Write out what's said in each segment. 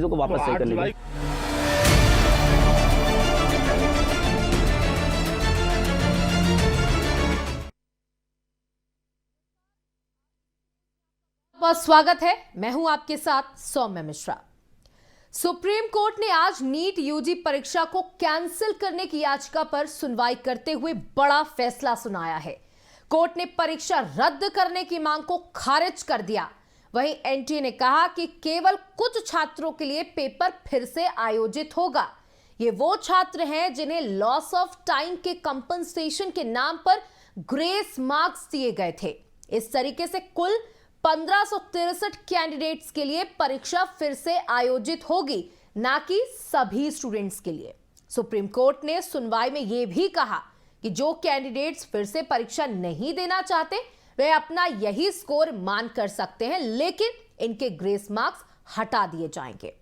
चीजों को वापस सही करने की। बहुत स्वागत है, मैं हूं आपके साथ सौम्य मिश्रा। सुप्रीम कोर्ट ने आज नीट यूजी परीक्षा को कैंसिल करने की याचिका पर सुनवाई करते हुए बड़ा फैसला सुनाया है। कोर्ट ने परीक्षा रद्द करने की मांग को खारिज कर दिया। वहीं एनटीए ने कहा कि केवल कुछ छात्रों के लिए पेपर फिर से आयोजित होगा। ये वो छात्र हैं जिन्हें लॉस ऑफ टाइम के कंपनसेशन के नाम पर ग्रेस मार्क्स दिए गए थे। इस तरीके से कुल 1563 कैंडिडेट्स के लिए परीक्षा फिर से आयोजित होगी, ना कि सभी स्टूडेंट्स के लिए। सुप्रीम कोर्ट ने सुनवाई में यह भी कहा कि जो कैंडिडेट्स फिर से परीक्षा नहीं देना चाहते वे अपना यही स्कोर मान कर सकते हैं, लेकिन इनके ग्रेस मार्क्स हटा दिए जाएंगे।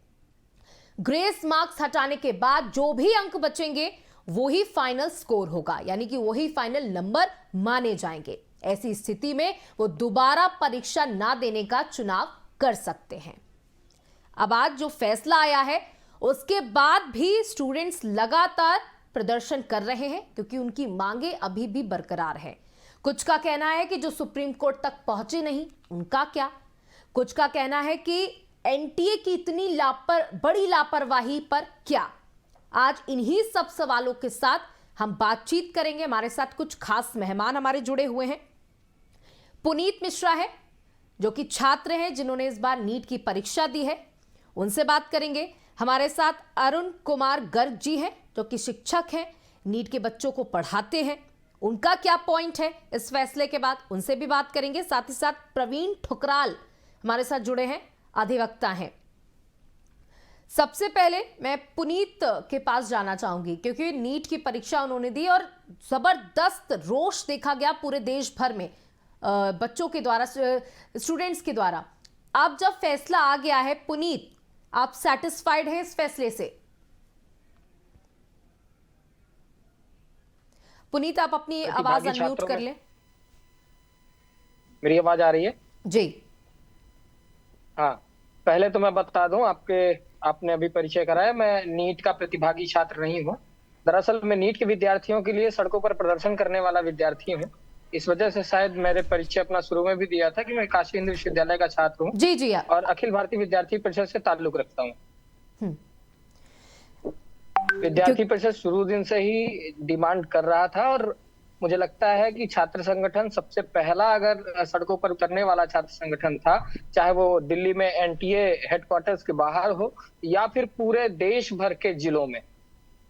ग्रेस मार्क्स हटाने के बाद जो भी अंक बचेंगे वही फाइनल स्कोर होगा, यानी कि वही फाइनल नंबर माने जाएंगे। ऐसी स्थिति में वो दोबारा परीक्षा ना देने का चुनाव कर सकते हैं। अब आज जो फैसला आया है उसके बाद भी स्टूडेंट्स लगातार प्रदर्शन कर रहे हैं, क्योंकि उनकी मांगे अभी भी बरकरार है। कुछ का कहना है कि जो सुप्रीम कोर्ट तक पहुंचे नहीं उनका क्या, कुछ का कहना है कि एनटीए की इतनी बड़ी लापरवाही पर क्या। आज इन्हीं सब सवालों के साथ हम बातचीत करेंगे। हमारे साथ कुछ खास मेहमान हमारे जुड़े हुए हैं। पुनीत मिश्रा है जो कि छात्र हैं जिन्होंने इस बार नीट की परीक्षा दी है, उनसे बात करेंगे। हमारे साथ अरुण कुमार गर्ग जी हैं जो कि शिक्षक हैं, नीट के बच्चों को पढ़ाते हैं। उनका क्या पॉइंट है इस फैसले के बाद, उनसे भी बात करेंगे। साथ ही साथ प्रवीण ठुकराल हमारे साथ जुड़े हैं, अधिवक्ता हैं। सबसे पहले मैं पुनीत के पास जाना चाहूंगी, क्योंकि नीट की परीक्षा उन्होंने दी और जबरदस्त रोष देखा गया पूरे देश भर में बच्चों के द्वारा, स्टूडेंट्स के द्वारा। अब जब फैसला आ गया है, पुनीत आप सैटिस्फाइड हैं इस फैसले से? पुनीत आप अपनी आवाज अनम्यूट कर लें। मेरी आवाज आ रही है जी? हाँ, पहले तो मैं बता दूं आपने अभी परिचय कराया, मैं नीट का प्रतिभागी छात्र नहीं हूँ। दरअसल मैं नीट के विद्यार्थियों के लिए सड़कों पर प्रदर्शन करने वाला विद्यार्थी हूँ। इस वजह से शायद मेरे परिचय अपना शुरू में भी दिया था कि मैं काशी हिंदू विश्वविद्यालय का छात्र हूँ। जी और अखिल भारतीय विद्यार्थी परिषद से ताल्लुक रखता हूँ। विद्यार्थी परिषद शुरू दिन से ही डिमांड कर रहा था, और मुझे लगता है कि छात्र संगठन सबसे पहला अगर सड़कों पर उतरने वाला छात्र संगठन था, चाहे वो दिल्ली में एनटीए हेडक्वार्टर्स के बाहर हो या फिर पूरे देश भर के जिलों में।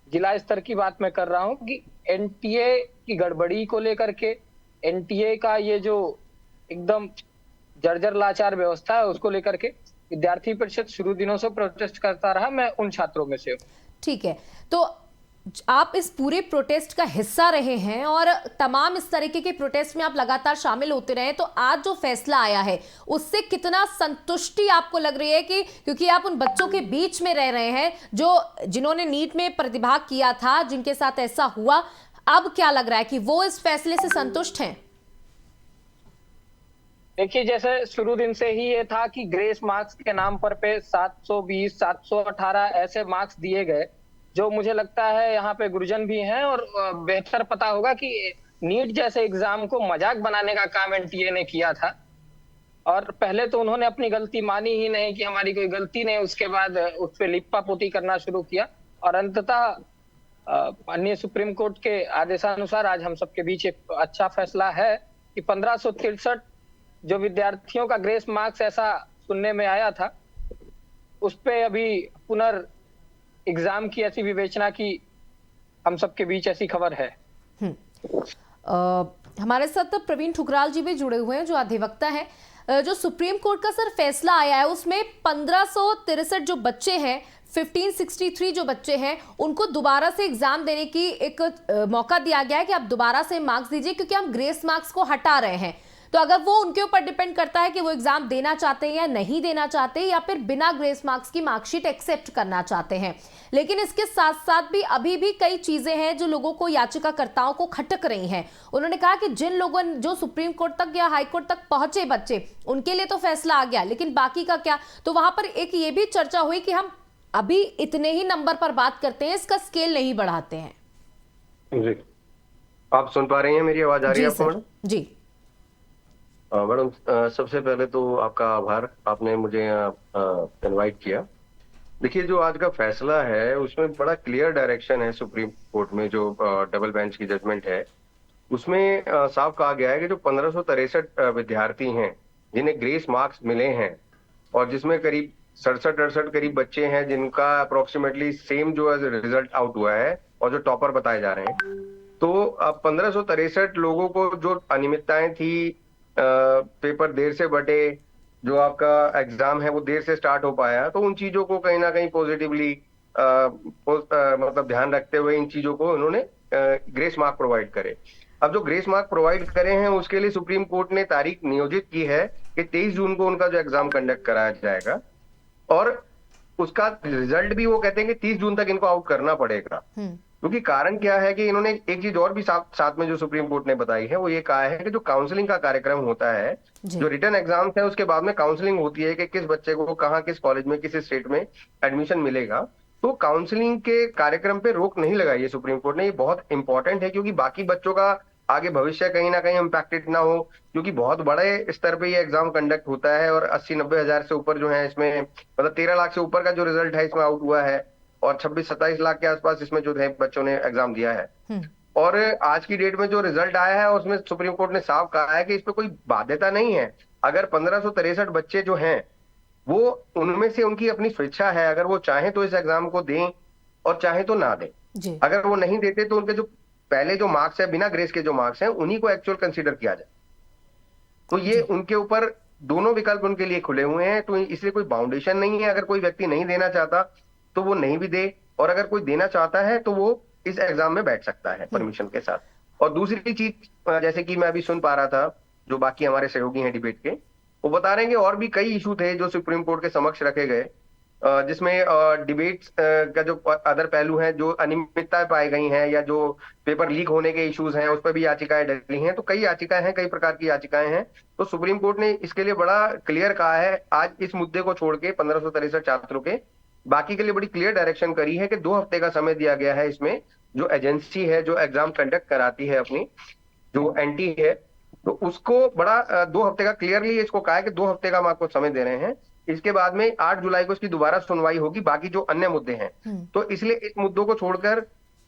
जिला स्तर की बात मैं कर रहा हूँ कि एनटीए की गड़बड़ी को लेकर के, एनटीए का ये जो एकदम जर्जर लाचार व्यवस्था है उसको लेकर के विद्यार्थी परिषद शुरू दिनों से प्रोटेस्ट करता रहा। मैं उन छात्रों में से हूँ। ठीक है, तो आप इस पूरे प्रोटेस्ट का हिस्सा रहे हैं और तमाम इस तरीके के प्रोटेस्ट में आप लगातार शामिल होते रहे, तो आज जो फैसला आया है उससे कितना संतुष्टि आपको लग रही है? कि क्योंकि आप उन बच्चों के बीच में रह रहे हैं जिन्होंने नीट में प्रतिभाग किया था, जिनके साथ ऐसा हुआ, अब क्या लग रहा है कि वो इस फैसले से संतुष्ट हैं? देखिए, जैसे शुरू दिन से ही ये था कि ग्रेस मार्क्स के नाम पर 720, 718 ऐसे मार्क्स दिए गए, जो मुझे लगता है यहाँ पे गुरुजन भी हैं और बेहतर पता होगा कि नीट जैसे एग्जाम को मजाक बनाने का काम एनटीए ने किया था। और पहले तो उन्होंने अपनी गलती मानी ही नहीं कि हमारी कोई गलती नहीं, उसके बाद उस पर लिप्पा पोती करना शुरू किया। और अंततः माननीय सुप्रीम कोर्ट के आदेशानुसार आज हम सबके बीच एक अच्छा फैसला है कि 1563 जो विद्यार्थियों का ग्रेस मार्क्स ऐसा सुनने में आया था, उस पे अभी एग्जाम की ऐसी विवेचना की हम सबके बीच ऐसी खबर है। हमारे साथ तो प्रवीण ठुकराल जी भी जुड़े हुए हैं जो अधिवक्ता हैं। जो सुप्रीम कोर्ट का सर फैसला आया है उसमें 1563 जो बच्चे हैं, 1563 जो बच्चे हैं, उनको दोबारा से एग्जाम देने की एक मौका दिया गया है कि आप दोबारा से मार्क्स दीजिए, क्योंकि हम ग्रेस मार्क्स को हटा रहे हैं। तो अगर वो उनके ऊपर डिपेंड करता है कि वो एग्जाम देना चाहते हैं या नहीं देना चाहते, या फिर बिना ग्रेस मार्क्स की मार्कशीट एक्सेप्ट करना चाहते हैं। लेकिन इसके साथ साथ भी अभी भी कई चीजें हैं जो लोगों को, याचिकाकर्ताओं को खटक रही हैं। उन्होंने कहा कि जिन लोगों जो सुप्रीम कोर्ट तक या हाई कोर्ट तक पहुंचे बच्चे, उनके लिए तो फैसला आ गया, लेकिन बाकी का क्या? तो वहां पर एक ये भी चर्चा हुई कि हम अभी इतने ही नंबर पर बात करते हैं, इसका स्केल नहीं बढ़ाते हैं। जी, आप सुन पा रही हैं? मेरी आवाज आ रही है जी आपको सर, मैडम? जी। मैडम, सबसे पहले तो आपका आभार, आपने मुझे यहाँ इनवाइट किया। देखिए, जो आज का फैसला है उसमें बड़ा क्लियर डायरेक्शन है सुप्रीम कोर्ट में, जो डबल बेंच की जजमेंट है उसमें साफ कहा गया है कि जो 1563 विद्यार्थी हैं जिन्हें ग्रेस मार्क्स मिले हैं, और जिसमें करीब 67-68 करीब बच्चे हैं जिनका अप्रोक्सीमेटली सेम जो है रिजल्ट आउट हुआ है और जो टॉपर बताए जा रहे हैं, तो अब 1563 लोगों को जो अनियमितताएं थी, पेपर देर से बटे, जो आपका एग्जाम है वो देर से स्टार्ट हो पाया, तो उन चीजों को कहीं ना कहीं पॉजिटिवली मतलब ध्यान रखते हुए इन चीजों को उन्होंने ग्रेस मार्क प्रोवाइड करे। अब जो ग्रेस मार्क प्रोवाइड करे हैं उसके लिए सुप्रीम कोर्ट ने तारीख नियोजित की है कि 23 जून को उनका जो एग्जाम कंडक्ट कराया जाएगा, और उसका रिजल्ट भी वो कहते हैं कि 30 जून तक इनको आउट करना पड़ेगा। क्योंकि कारण क्या है कि इन्होंने एक चीज और भी साथ में जो सुप्रीम कोर्ट ने बताई है वो ये कहा है कि जो काउंसलिंग का कार्यक्रम होता है, जो रिटन एग्जाम्स है उसके बाद में काउंसलिंग होती है कि किस बच्चे को कहाँ, किस कॉलेज में, किस स्टेट में एडमिशन मिलेगा, तो काउंसलिंग के कार्यक्रम पे रोक नहीं लगाई है सुप्रीम कोर्ट ने। ये बहुत इंपॉर्टेंट है क्योंकि बाकी बच्चों का आगे भविष्य कहीं ना कहीं इम्पैक्टेड ना हो, क्योंकि बहुत बड़े स्तर पे ये एग्जाम कंडक्ट होता है और 80-90 हजार से ऊपर जो है इसमें, मतलब 13 लाख से ऊपर का जो रिजल्ट है इसमें आउट हुआ है, और 26-27 लाख के आसपास इसमें जो है बच्चों ने एग्जाम दिया है। और आज की डेट में जो रिजल्ट आया है उसमें सुप्रीम कोर्ट ने साफ कहा है कि इस पे कोई बाध्यता नहीं है। अगर 1563 बच्चे जो हैं वो, उनमें से उनकी अपनी स्वेच्छा है, अगर वो चाहें तो इस एग्जाम को दें और चाहे तो ना दें। अगर वो नहीं देते तो उनके जो पहले जो मार्क्स है, बिना ग्रेस के जो मार्क्स हैं, उन्हीं को एक्चुअल कंसीडर किया जाए। तो ये उनके ऊपर दोनों विकल्प उनके लिए खुले हुए हैं, तो इसलिए कोई बाउंडेशन नहीं है। अगर कोई व्यक्ति नहीं देना चाहता तो वो नहीं भी दे, और अगर कोई देना चाहता है तो वो इस एग्जाम में बैठ सकता है परमिशन के साथ। और दूसरी चीज, जैसे कि मैं अभी सुन पा रहा था, जो बाकी हमारे सहयोगी हैं डिबेट के, वो बता रहे हैं कि और भी कई इशू थे जो सुप्रीम कोर्ट के समक्ष रखे गए, जिसमें डिबेट्स का जो अदर पहलू हैं, जो अनियमितताएं पाई गई हैं या जो पेपर लीक होने के इश्यूज हैं, उस पर भी याचिकाएं डली हैं। तो कई याचिकाएं हैं, कई प्रकार की याचिकाएं हैं। तो सुप्रीम कोर्ट ने इसके लिए बड़ा क्लियर कहा है आज इस मुद्दे को छोड़ के 1563 छात्रों के बाकी के लिए बड़ी क्लियर डायरेक्शन करी है कि 2 हफ्ते का समय दिया गया है। इसमें जो एजेंसी है जो एग्जाम कंडक्ट कराती है अपनी, जो एनटी है, तो उसको बड़ा 2 हफ्ते का क्लियरली इसको कहा है कि 2 हफ्ते का हम आपको समय दे रहे हैं। इसके बाद में 8 जुलाई को इसकी दोबारा सुनवाई होगी बाकी जो अन्य मुद्दे हैं। तो इसलिए इस मुद्दों को छोड़कर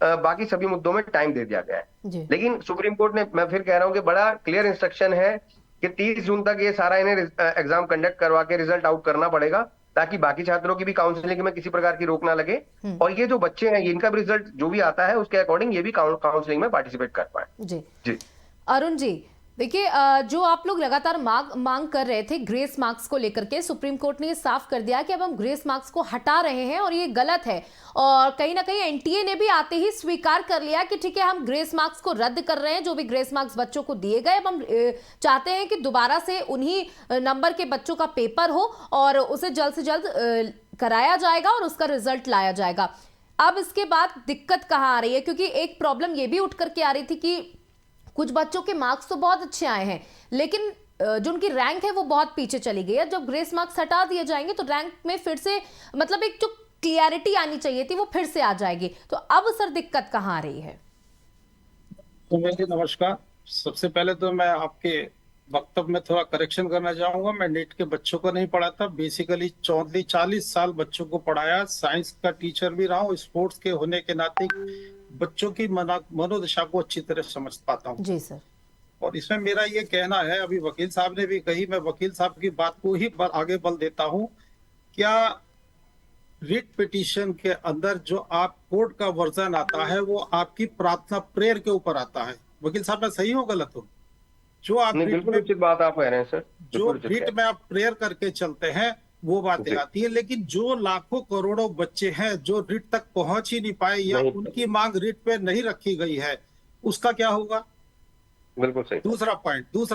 बाकी सभी मुद्दों में टाइम दे दिया गया है। लेकिन सुप्रीम कोर्ट ने, मैं फिर कह रहा हूं कि बड़ा क्लियर इंस्ट्रक्शन है कि 30 जून तक ये सारा इन्हें एग्जाम कंडक्ट करवा के रिजल्ट आउट करना पड़ेगा, ताकि बाकी छात्रों की भी काउंसलिंग में किसी प्रकार की रोक ना लगे, और ये जो बच्चे हैं इनका भी रिजल्ट जो भी आता है उसके अकॉर्डिंग ये भी काउंसलिंग में पार्टिसिपेट कर पाए। जी अरुण जी, देखिए, जो आप लोग लगातार मांग कर रहे थे ग्रेस मार्क्स को लेकर के, सुप्रीम कोर्ट ने ये साफ कर दिया कि अब हम ग्रेस मार्क्स को हटा रहे हैं और ये गलत है। और कहीं ना कहीं एनटीए ने भी आते ही स्वीकार कर लिया कि ठीक है, हम ग्रेस मार्क्स को रद्द कर रहे हैं, जो भी ग्रेस मार्क्स बच्चों को दिए गए, अब हम चाहते हैं कि दोबारा से उन्हीं नंबर के बच्चों का पेपर हो और उसे जल्द से जल्द कराया जाएगा और उसका रिजल्ट लाया जाएगा। अब इसके बाद दिक्कत कहाँ आ रही है? क्योंकि एक प्रॉब्लम ये भी उठ करके आ रही थी कि कुछ बच्चों के मार्क्स तो बहुत अच्छे आए हैं, लेकिन जो उनकी रैंक है वो बहुत पीछे चली गई है। जब ग्रेस मार्क्स हटा दिए जाएंगे तो रैंक में फिर से, मतलब एक जो क्लियरिटी आनी चाहिए थी वो फिर से आ जाएगी। तो अब सर दिक्कत कहाँ आ रही है? तो मेरी नमस्कार। सबसे पहले तो मैं आपके वक्तव्य में थोड़ा करेक्शन करना चाहूंगा। मैं नीट के बच्चों को नहीं पढ़ाता, बेसिकली 40 साल बच्चों को पढ़ाया, साइंस का टीचर भी रहा हूँ, स्पोर्ट्स के होने के नाते बच्चों की मनोदशा को अच्छी तरह समझ पाता हूँ। जी सर। और इसमें मेरा ये कहना है, अभी वकील साहब ने भी कही, मैं वकील साहब की बात को ही आगे बल देता हूँ। क्या रिट पिटीशन के अंदर जो आप कोर्ट का वर्जन आता है वो आपकी प्रार्थना प्रेयर के ऊपर आता है? वकील साहब मैं सही हूँ गलत हूँ? जो आप बिल्कुल उचित बात आप कह रहे हैं सर। जो रिट में आप प्रेयर करके चलते हैं वो बातें आती है, लेकिन जो लाखों करोड़ों बच्चे हैं जो रिट तक पहुंच ही नहीं पाए या उनकी मांग रिट पे नहीं रखी गई है, उसका क्या होगा? बिल्कुल सही। दूसरा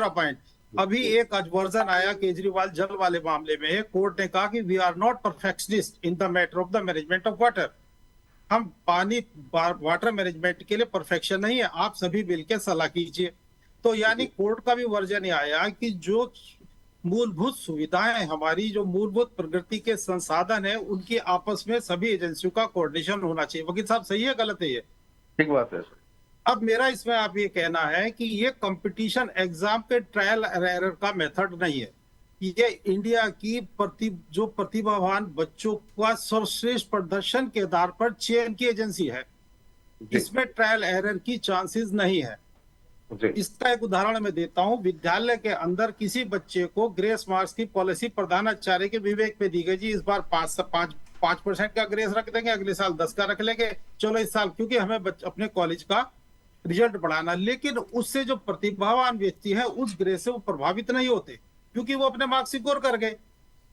पॉइंट, अभी एक वर्जन आया केजरीवाल जल वाले मामले में, कोर्ट ने कहा कि we are not perfectionist in the matter of the management of water. हम पानी वाटर मैनेजमेंट के लिए परफेक्शन नहीं है, आप सभी मिलकर सलाह कीजिए। तो यानी कोर्ट का भी वर्जन आया कि जो मूलभूत सुविधाएं, हमारी जो मूलभूत प्रगति के संसाधन है, उनकी आपस में सभी एजेंसियों का कोऑर्डिनेशन होना चाहिए। वकील साहब, सही है गलत है ये? ठीक बात है सर। अब मेरा इसमें आप ये कहना है कि ये कंपटीशन एग्जाम के ट्रायल एरर का मेथड नहीं है। ये इंडिया की जो प्रतिभावान बच्चों का सर्वश्रेष्ठ प्रदर्शन के आधार पर चयन की एजेंसी है। जी इसमें ट्रायल एरर की चांसेस नहीं है। जी इसका एक उदाहरण मैं देता हूं। विद्यालय के अंदर किसी बच्चे को ग्रेस मार्क्स की पॉलिसी प्रधानाचार्य के विवेक पे दी गई, जी इस बार 5% का ग्रेस रख देंगे, अगले साल 10 का रख लेंगे, चलो इस साल क्योंकि हमें अपने कॉलेज का रिजल्ट बढ़ाना। लेकिन उससे जो प्रतिभावान व्यक्ति है उस ग्रेस से वो प्रभावित नहीं होते क्योंकि वो अपने मार्क्स सिक्योर कर गए।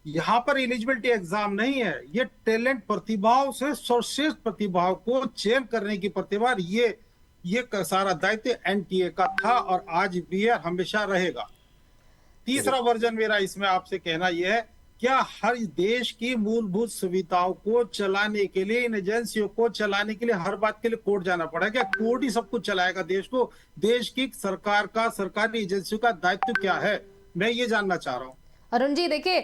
यहाँ पर एलिजिबिलिटी एग्जाम नहीं है, ये टैलेंट प्रतिभाओं से सर्वश्रेष्ठ प्रतिभाओं को चयन करने की प्रतिभा, ये सारा दायित्व एनटीए का था और आज भी है, हमेशा रहेगा। तीसरा वर्जन मेरा इसमें आपसे कहना यह है, क्या हर देश की मूलभूत सुविधाओं को चलाने के लिए, इन एजेंसियों को चलाने के लिए हर बात के लिए कोर्ट जाना पड़ा? क्या कोर्ट ही सब कुछ चलाएगा देश को? देश की सरकार का, सरकारी एजेंसियों का दायित्व क्या है, मैं ये जानना चाह रहा हूँ। अरुण जी देखिए,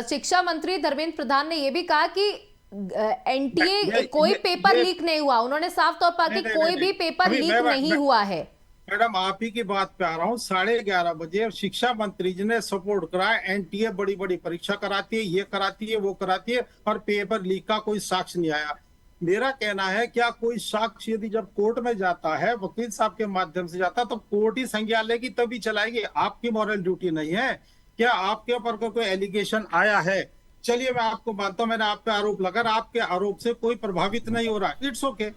शिक्षा मंत्री धर्मेंद्र प्रधान ने यह भी कहा कि एनटीए कोई पेपर लीक नहीं हुआ। उन्होंने साफ तौर पर कि कोई भी पेपर लीक नहीं हुआ है। मैडम, आप ही की बात पे आ रहा हूँ। 11:30 बजे शिक्षा मंत्री जी ने सपोर्ट कराया, एनटीए बड़ी बड़ी परीक्षा कराती है, ये कराती है, वो कराती है, और पेपर लीक का कोई साक्ष्य नहीं आया। मेरा कहना है, क्या कोई साक्ष्य यदि जब कोर्ट में जाता है, वकील साहब के माध्यम से जाता, तो कोर्ट ही संज्ञान लेगी तभी चलाएगी। आपकी मॉरल ड्यूटी नहीं है? क्या आपके ऊपर कोई एलिगेशन आया है, चलिए मैं आपको मानता हूं, मैंने आप पे आरोप लगा, आपके आरोप से कोई प्रभावित नहीं हो रहा, इट्स ओके।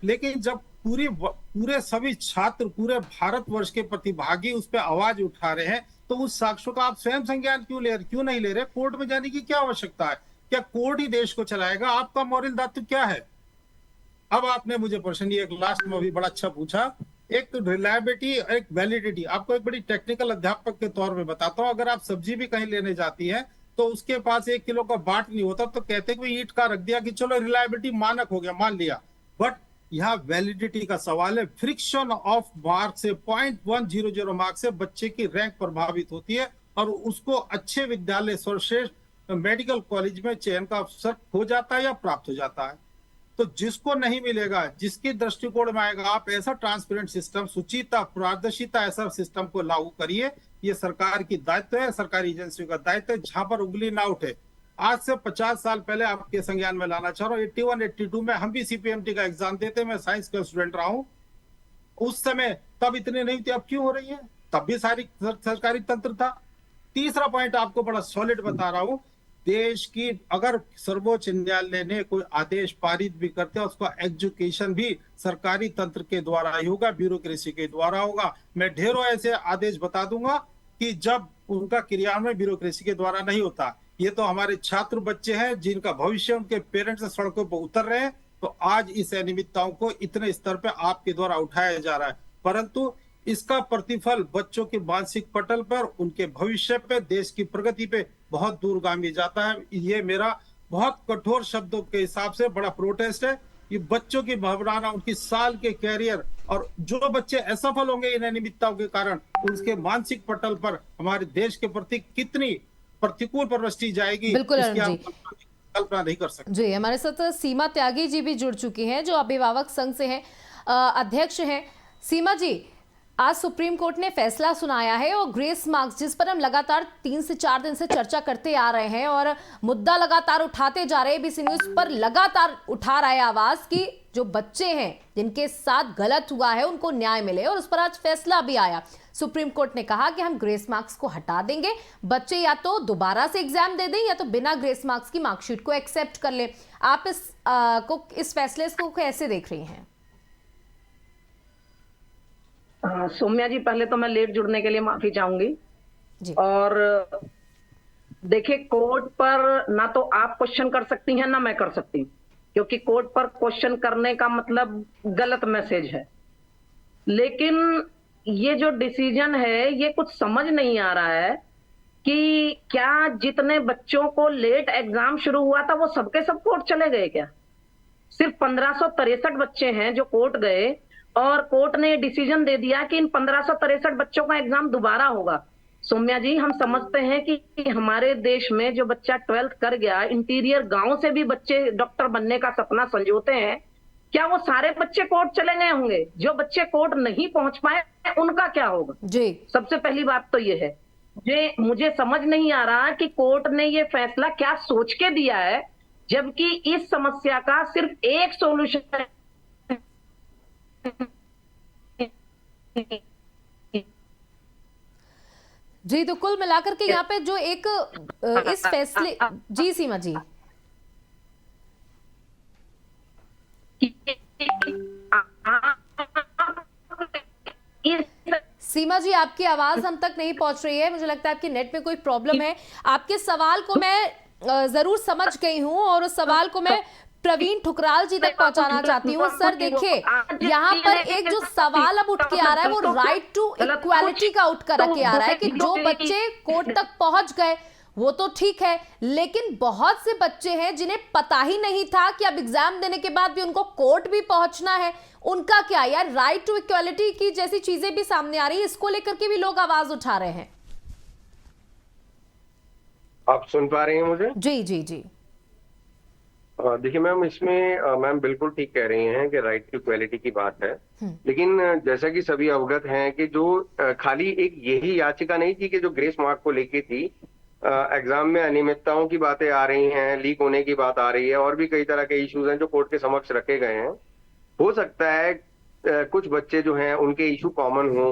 लेकिन जब पूरे सभी छात्र, पूरे भारतवर्ष के प्रतिभागी उस पर आवाज उठा रहे हैं, तो उस साक्ष्यों का आप स्वयं संज्ञान क्यों नहीं ले रहे? कोर्ट में जाने की क्या आवश्यकता है? क्या कोर्ट ही देश को चलाएगा? आपका मॉरल दायित्व क्या है? अब आपने मुझे प्रश्न ये एक लास्ट में भी बड़ा अच्छा पूछा, एक रिलायबिलिटी, एक वैलिडिटी। आपको एक बड़ी टेक्निकल अध्यापक के तौर में बताता हूँ, अगर आप सब्जी भी कहीं लेने जाती है तो उसके पास 1 किलो का बाट नहीं होता, तो कहते हैं कि ईंट का रख दिया कि चलो रिलायबिलिटी मानक हो गया, मान लिया। बट यहाँ वैलिडिटी का सवाल है। फ्रिक्शन ऑफ मार्क से 0.100 मार्क से बच्चे की रैंक प्रभावित होती है और उसको अच्छे विद्यालय, सर्वश्रेष्ठ मेडिकल कॉलेज में चयन का अवसर हो जाता है या प्राप्त हो जाता है। तो जिसको नहीं मिलेगा, जिसके दृष्टिकोण में आएगा, आप ऐसा ट्रांसपेरेंट सिस्टम, सुचिता, पारदर्शिता, ऐसा सिस्टम को लागू करिए। ये सरकार की दायित्व है, सरकारी एजेंसियों का दायित्व है, जहां पर उंगली ना उठे। आज से 50 साल पहले आपके संज्ञान में लाना चाह रहा हूँ, 81-82 में हम भी सीपीएमटी का एग्जाम देते, मैं साइंस का स्टूडेंट रहा हूं उस समय, तब इतने नहीं थे, अब क्यों हो रही है? तब भी सारी सरकारी तंत्र था। तीसरा पॉइंट आपको बड़ा सॉलिड बता रहा हूं, देश की अगर सर्वोच्च न्यायालय ने कोई आदेश पारित भी करते हैं, उसका एग्जीक्यूशन भी सरकारी तंत्र के द्वारा ही होगा, ब्यूरोक्रेसी के द्वारा होगा। मैं ढेरों ऐसे आदेश बता दूंगा कि जब उनका क्रियान्वयन ब्यूरोक्रेसी के द्वारा नहीं होता। ये तो हमारे छात्र बच्चे हैं जिनका भविष्य, उनके पेरेंट्स सड़कों पर उतर रहे हैं, तो आज इस अनियमितताओं को इतने स्तर पर आपके द्वारा उठाया जा रहा है, परंतु इसका प्रतिफल बच्चों के मानसिक पटल पर, उनके भविष्य पे, देश की प्रगति पे बहुत दूरगामी जाता है। ये मेरा बहुत कठोर शब्दों के हिसाब से बड़ा प्रोटेस्ट है। ये बच्चों की भावना, उनकी साल के कैरियर, और जो बच्चे असफल होंगे इन अनियमितताओं के कारण, उसके मानसिक पटल पर हमारे देश के प्रति कितनी प्रतिकूल प्रवृत्ति जाएगी, बिल्कुल इसकी अरुण आप जी, कल्पना नहीं कर सकते। जी हमारे साथ सीमा त्यागी जी भी जुड़ चुकी हैं, जो अभिभावक संघ से हैं, अध्यक्ष हैं। सीमा जी, आज सुप्रीम कोर्ट ने फैसला सुनाया है और ग्रेस मार्क्स, जिस पर हम लगातार 3 से 4 दिन से चर्चा करते आ रहे हैं और मुद्दा लगातार उठाते जा रहे हैं, एबीसी न्यूज पर लगातार उठा रहा है आवाज कि जो बच्चे हैं जिनके साथ गलत हुआ है उनको न्याय मिले, और उस पर आज फैसला भी आया। सुप्रीम कोर्ट ने कहा कि हम ग्रेस मार्क्स को हटा देंगे, बच्चे या तो दोबारा से एग्जाम दे दें या तो बिना ग्रेस मार्क्स की मार्कशीट को एक्सेप्ट कर ले। आप इस फैसले को कैसे देख रही हैं? सौम्या जी, पहले तो मैं लेट जुड़ने के लिए माफी चाहूंगी जी। और देखिए, कोर्ट पर ना तो आप क्वेश्चन कर सकती हैं ना मैं कर सकती हूँ, क्योंकि कोर्ट पर क्वेश्चन करने का मतलब गलत मैसेज है। लेकिन ये जो डिसीजन है, ये कुछ समझ नहीं आ रहा है कि क्या जितने बच्चों को लेट एग्जाम शुरू हुआ था वो सबके सब कोर्ट चले गए क्या? सिर्फ 1563 बच्चे हैं जो कोर्ट गए और कोर्ट ने डिसीजन दे दिया कि इन 1563 बच्चों का एग्जाम दोबारा होगा। सौम्या जी, हम समझते हैं कि हमारे देश में जो बच्चा 12th कर गया, इंटीरियर गांव से भी बच्चे डॉक्टर बनने का सपना संजोते हैं, क्या वो सारे बच्चे कोर्ट चले गए होंगे? जो बच्चे कोर्ट नहीं पहुंच पाए उनका क्या होगा? जी। सबसे पहली बात तो ये है। मुझे समझ नहीं आ रहा कि कोर्ट ने ये फैसला क्या सोच के दिया है, जबकि इस समस्या का सिर्फ एक सॉल्यूशन जी, तो कुल मिलाकर के यहाँ पे जो एक इस फैसले, जी सीमा जी, सीमा जी आपकी आवाज हम तक नहीं पहुंच रही है, मुझे लगता है आपके नेट में कोई प्रॉब्लम है। आपके सवाल को मैं जरूर समझ गई हूं और उस सवाल को मैं प्रवीण ठुकराल जी तक पहुंचाना चाहती हूँ। सर देखिए, यहाँ पर एक जो सवाल अब उठ के आ रहा है वो राइट टू इक्वालिटी का उठ कर के आ रहा है कि जो बच्चे कोर्ट तक पहुंच गए वो तो ठीक है, लेकिन बहुत से बच्चे हैं जिन्हें पता ही नहीं था कि अब एग्जाम देने के बाद भी उनको कोर्ट भी पहुंचना है, उनका क्या? यार राइट टू इक्वालिटी की जैसी चीजें भी सामने आ रही है, इसको लेकर के भी लोग आवाज उठा रहे हैं। आप सुन पा रही हैं मुझे? जी जी जी। देखिए मैम, इसमें मैम बिल्कुल ठीक कह रही हैं कि राइट टू इक्वालिटी की बात है, लेकिन जैसा कि सभी अवगत हैं कि जो खाली एक यही याचिका नहीं थी कि जो ग्रेस मार्क को लेके थी, एग्जाम में अनियमितताओं की बातें आ रही हैं, लीक होने की बात आ रही है, और भी कई तरह के इश्यूज हैं जो कोर्ट के समक्ष रखे गए हैं। हो सकता है कुछ बच्चे जो हैं उनके इशू कॉमन हो,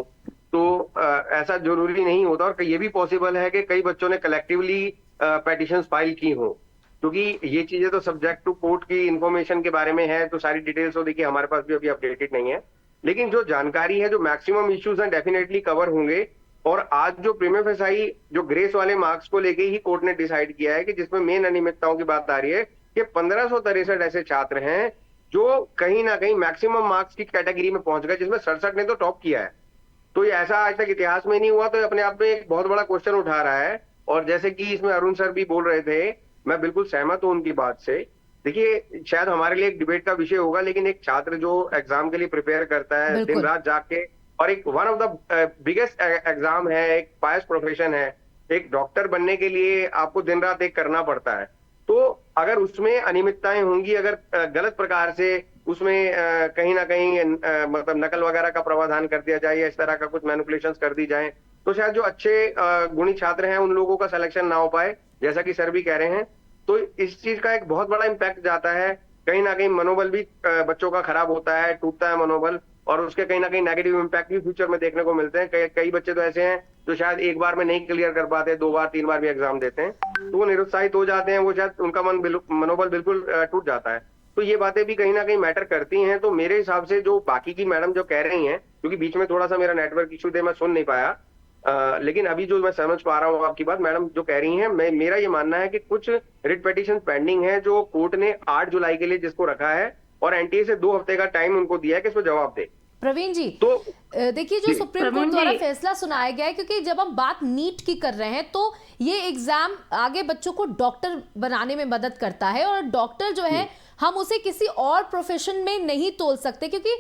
तो ऐसा जरूरी नहीं होता, और ये भी पॉसिबल है कि कई बच्चों ने कलेक्टिवली पेटिशंस फाइल की हो, क्योंकि ये चीजें तो सब्जेक्ट टू कोर्ट की इंफॉर्मेशन के बारे में है, तो सारी डिटेल्स तो देखिए हमारे पास भी अभी अपडेटेड नहीं है, लेकिन जो जानकारी है, जो मैक्सिमम इश्यूज हैं डेफिनेटली कवर होंगे। और आज जो प्रीमा फेसाई जो ग्रेस वाले मार्क्स को लेके ही कोर्ट ने डिसाइड किया है कि जिसमें मेन अनियमितताओं की बात आ रही है कि 1563 ऐसे छात्र हैं जो कहीं ना कहीं मैक्सिमम मार्क्स की कैटेगरी में पहुंच गए, जिसमें 67 ने तो टॉप किया है। तो ये ऐसा आज तक इतिहास में नहीं हुआ, तो अपने आप में एक बहुत बड़ा क्वेश्चन उठा रहा है। और जैसे कि इसमें अरुण सर भी बोल रहे थे, मैं बिल्कुल सहमत हूं उनकी बात से। देखिए, शायद हमारे लिए एक डिबेट का विषय होगा, लेकिन एक छात्र जो एग्जाम के लिए प्रिपेयर करता है दिन रात जाग के, और एक one of the biggest exam है, एक पायस प्रोफेशन है, एक डॉक्टर बनने के लिए आपको दिन रात एक करना पड़ता है, तो अगर उसमें अनियमितताएं होंगी, अगर गलत प्रकार से उसमें कहीं ना कहीं मतलब नकल वगैरह का प्रावधान कर दिया जाए या इस तरह का कुछ मैनिपुलेशंस कर दी जाए, तो शायद जो अच्छे गुणी छात्र हैं उन लोगों का सिलेक्शन ना हो पाए, जैसा कि सर भी कह रहे हैं। तो इस चीज का एक बहुत बड़ा इम्पैक्ट जाता है, कहीं ना कहीं मनोबल भी बच्चों का खराब होता है, टूटता है मनोबल, और उसके कहीं ना कहीं नेगेटिव इम्पैक्ट भी फ्यूचर में देखने को मिलते हैं। कई बच्चे तो ऐसे हैं जो शायद एक बार में नहीं क्लियर कर पाते, 2 बार 3 बार भी एग्जाम देते हैं, तो वो निरुत्साहित हो जाते हैं, वो शायद उनका मनोबल बिल्कुल टूट जाता है। तो ये बातें भी कहीं ना कहीं मैटर करती हैं। तो मेरे हिसाब से जो बाकी की मैडम जो कह रही हैं, क्योंकि बीच में थोड़ा सा मेरा नेटवर्क इशू थे, मैं सुन नहीं पाया, लेकिन अभी जो मैं समझ पा रहा हूँ आपकी बात, मैडम जो कह रही हैं, मेरा ये मानना है कि कुछ रिट पिटीशन पेंडिंग है जो कोर्ट ने 8 जुलाई के लिए जिसको रखा है, और एनटीए से 2 हफ्ते का टाइम उनको दिया है कि इसको जवाब दे। प्रवीण जी, तो देखिए, जो सुप्रीम कोर्ट द्वारा फैसला सुनाया गया है, क्योंकि जब हम बात नीट की कर रहे हैं तो ये एग्जाम आगे बच्चों को डॉक्टर बनाने में मदद करता है, और डॉक्टर जो है हम उसे किसी और प्रोफेशन में नहीं तोल सकते, क्योंकि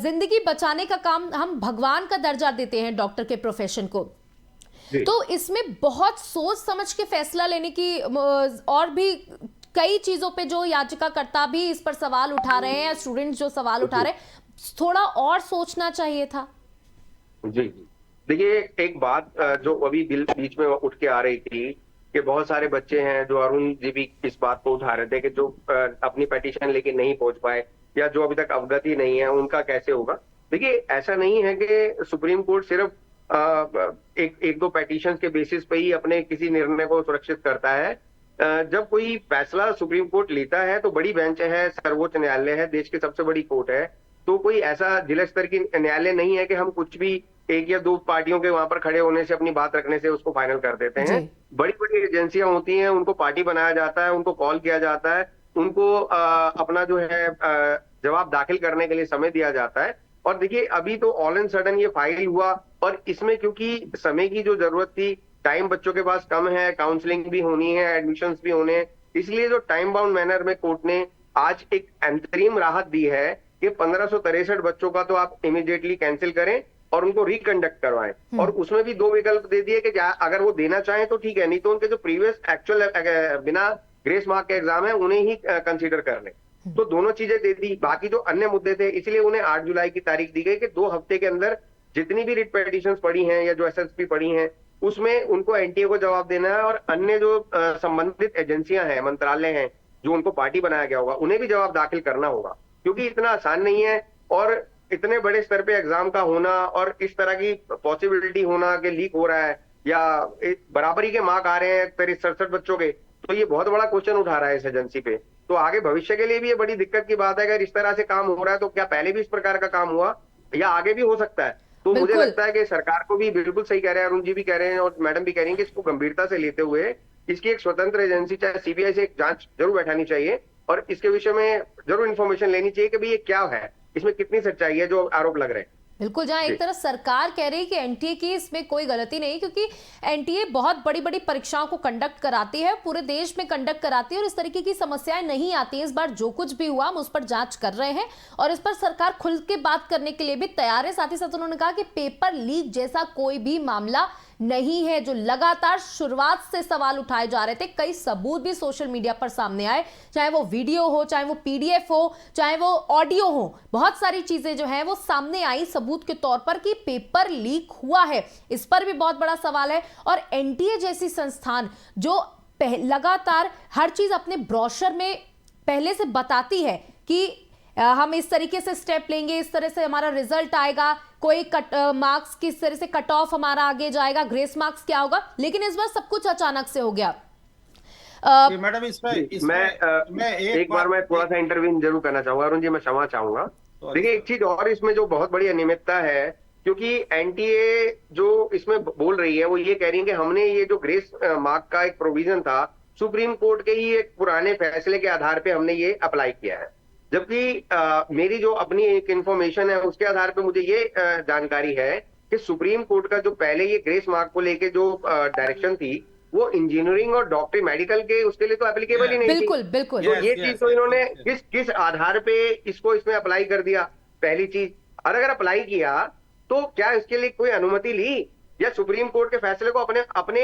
जिंदगी बचाने का काम हम भगवान का दर्जा देते हैं डॉक्टर के प्रोफेशन को। तो इसमें बहुत सोच समझ के फैसला लेने की, और भी कई चीजों पे जो याचिकाकर्ता भी इस पर सवाल उठा रहे हैं, स्टूडेंट्स जो सवाल उठा रहे हैं, थोड़ा और सोचना चाहिए था। जी, देखिए, एक बात जो अभी बीच में उठ के आ रही थी कि बहुत सारे बच्चे हैं, जो अरुण जी भी इस बात को उठा रहे थे कि जो अपनी पिटीशन लेके नहीं पहुंच पाए या जो अभी तक अवगत ही नहीं है, उनका कैसे होगा। देखिए, ऐसा नहीं है कि सुप्रीम कोर्ट सिर्फ एक दो पिटीशन के बेसिस पे ही अपने किसी निर्णय को सुरक्षित करता है। जब कोई फैसला सुप्रीम कोर्ट लेता है तो बड़ी बेंच है, सर्वोच्च न्यायालय है, देश की सबसे बड़ी कोर्ट है, तो कोई ऐसा जिला स्तर की न्यायालय नहीं है कि हम कुछ भी 1 या 2 पार्टियों के वहां पर खड़े होने से, अपनी बात रखने से उसको फाइनल कर देते हैं। बड़ी बड़ी एजेंसियां होती हैं, उनको पार्टी बनाया जाता है, उनको कॉल किया जाता है, उनको अपना जो है जवाब दाखिल करने के लिए समय दिया जाता है। और देखिए, अभी तो ऑल एंड सडन ये फाइल हुआ, और इसमें क्योंकि समय की जो जरूरत थी, टाइम बच्चों के पास कम है, काउंसलिंग भी होनी है, एडमिशंस भी होने हैं, इसलिए जो टाइम बाउंड मैनर में कोर्ट ने आज एक अंतरिम राहत दी है कि 1563 बच्चों का तो आप इमीडिएटली कैंसिल करें, और उनको रिकंडक्ट करवाएं। और उसमें भी 2 विकल्प दे दिए कि अगर वो देना चाहें तो ठीक है, नहीं तो उनके जो प्रीवियस एक्चुअल बिना ग्रेस मार्क के एग्जाम है उन्हें ही कंसीडर कर लें। तो दोनों चीजें दे दी। बाकी जो अन्य मुद्दे थे, इसलिए उन्हें 8 जुलाई की तारीख दी गई कि 2 हफ्ते के अंदर जितनी भी रिट पिटीशंस पड़ी हैं या जो एसएसपी पड़ी हैं उसमें उनको एनटीए को जवाब देना है, और अन्य जो संबंधित एजेंसियां हैं, मंत्रालय हैं, जो उनको पार्टी बनाया गया होगा, उन्हें भी जवाब दाखिल करना होगा, क्योंकि इतना आसान नहीं है। और इतने बड़े स्तर पे एग्जाम का होना और इस तरह की पॉसिबिलिटी होना कि लीक हो रहा है या बराबरी के मार्क आ रहे हैं 67 बच्चों के, तो ये बहुत बड़ा क्वेश्चन उठा रहा है इस एजेंसी पे। तो आगे भविष्य के लिए भी ये बड़ी दिक्कत की बात है। अगर इस तरह से काम हो रहा है तो क्या पहले भी इस प्रकार का काम हुआ या आगे भी हो सकता है? तो मुझे बिल्कुल। लगता है कि सरकार को भी बिल्कुल सही कह रहे हैं, अरुण जी भी कह रहे हैं और मैडम भी कह रही हैं कि इसको गंभीरता से लेते हुए इसकी एक स्वतंत्र एजेंसी चाहे सीबीआई से एक जांच जरूर बैठानी चाहिए और इसके विषय में जरूर इन्फॉर्मेशन लेनी चाहिए कि भाई ये क्या है, इसमें कितनी सच्चाई है जो आरोप लग रहे हैं। बिल्कुल, जहां एक तरफ सरकार कह रही है कि एनटीए की इसमें कोई गलती नहीं, क्योंकि एनटीए बहुत बड़ी बड़ी परीक्षाओं को कंडक्ट कराती है, पूरे देश में कंडक्ट कराती है और इस तरीके की समस्याएं नहीं आती हैं। इस बार जो कुछ भी हुआ हम उस पर जांच कर रहे हैं और इस पर सरकार खुल के बात करने के लिए भी तैयार है। साथ ही साथ उन्होंने कहा कि पेपर लीक जैसा कोई भी मामला नहीं है, जो लगातार शुरुआत से सवाल उठाए जा रहे थे। कई सबूत भी सोशल मीडिया पर सामने आए, चाहे वो वीडियो हो, चाहे वो पीडीएफ हो, चाहे वो ऑडियो हो, बहुत सारी चीजें जो हैं वो सामने आई सबूत के तौर पर कि पेपर लीक हुआ है। इस पर भी बहुत बड़ा सवाल है। और एनटीए जैसी संस्थान जो लगातार हर चीज अपने ब्रोशर में पहले से बताती है कि हम इस तरीके से स्टेप लेंगे, इस तरह से हमारा रिजल्ट आएगा, कोई मार्क्स किस तरह से कट ऑफ हमारा आगे जाएगा, ग्रेस मार्क्स क्या होगा, लेकिन इस बार सब कुछ अचानक से हो गया। मैडम मैं एक बार मैं थोड़ा सा इंटरव्यू जरूर करना चाहूंगा अरुण जी, मैं क्षमा चाहूंगा। देखिए एक चीज और इसमें जो बहुत बड़ी अनियमितता है, क्योंकि एनटीए जो इसमें बोल रही है वो ये कह रही है कि हमने ये जो ग्रेस मार्क का एक प्रोविजन था सुप्रीम कोर्ट के ही एक पुराने फैसले के आधार पे हमने ये अप्लाई किया है, जबकि मेरी जो अपनी एक इंफॉर्मेशन है उसके आधार पे मुझे ये जानकारी है कि सुप्रीम कोर्ट का जो पहले ये ग्रेस मार्क को लेके जो डायरेक्शन थी वो इंजीनियरिंग और डॉक्टरी मेडिकल के उसके लिए तो एप्लीकेबल ही नहीं बिल्कुल थी। बिल्कुल तो ये चीज तो इन्होंने किस आधार पे इसको इसमें अप्लाई कर दिया, पहली चीज। और अगर अप्लाई किया तो क्या इसके लिए कोई अनुमति ली या सुप्रीम कोर्ट के फैसले को अपने अपने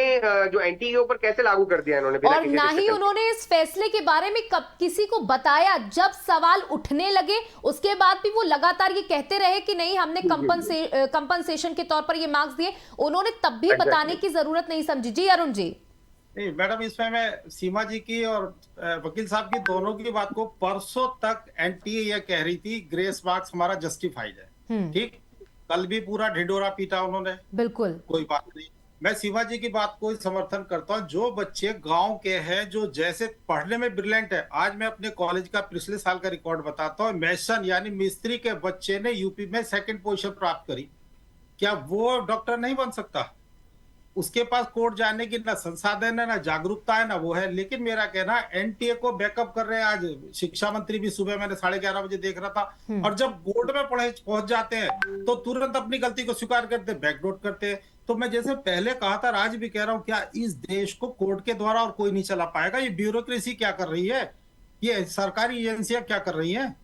जो एनटीए के ऊपर कैसे लागू कर दिया इन्होंने? और ना ही उन्होंने इस फैसले के बारे में कब किसी को बताया। जब सवाल उठने लगे उसके बाद भी वो लगातार ये कहते रहे कि नहीं हमने कंपनसेशन के तौर पर ये मार्क्स दिए, उन्होंने तब भी बताने की जरूरत नहीं समझी। जी अरुण जी। नहीं मैडम, इसमें मैं सीमा जी की और वकील साहब की दोनों की बात को, परसों तक एनटीए ये कह रही थी ग्रेस मार्क्स हमारा जस्टिफाइड है, ठीक। कल भी पूरा ढिंडोरा पीटा उन्होंने, बिल्कुल कोई बात नहीं। मैं सीमा जी की बात को समर्थन करता हूँ। जो बच्चे गांव के हैं जो जैसे पढ़ने में ब्रिलियंट है, आज मैं अपने कॉलेज का पिछले साल का रिकॉर्ड बताता हूँ। मैसन यानी मिस्त्री के बच्चे ने यूपी में 2nd पोजीशन प्राप्त करी, क्या वो डॉक्टर नहीं बन सकता? उसके पास कोर्ट जाने की ना संसाधन है, ना जागरूकता है, ना वो है। लेकिन मेरा कहना एनटीए को बैकअप कर रहे हैं। आज शिक्षा मंत्री भी सुबह मैंने 11:30 बजे देख रहा था, और जब बोर्ड में पहुंच जाते हैं तो तुरंत अपनी गलती को स्वीकार करते, बैकडोट करते हैं। तो मैं जैसे पहले कहा था, आज भी कह रहा हूं, क्या इस देश को कोर्ट के द्वारा और कोई नहीं चला पाएगा? ये ब्यूरोक्रेसी क्या कर रही है, ये सरकारी एजेंसियां क्या कर रही हैं?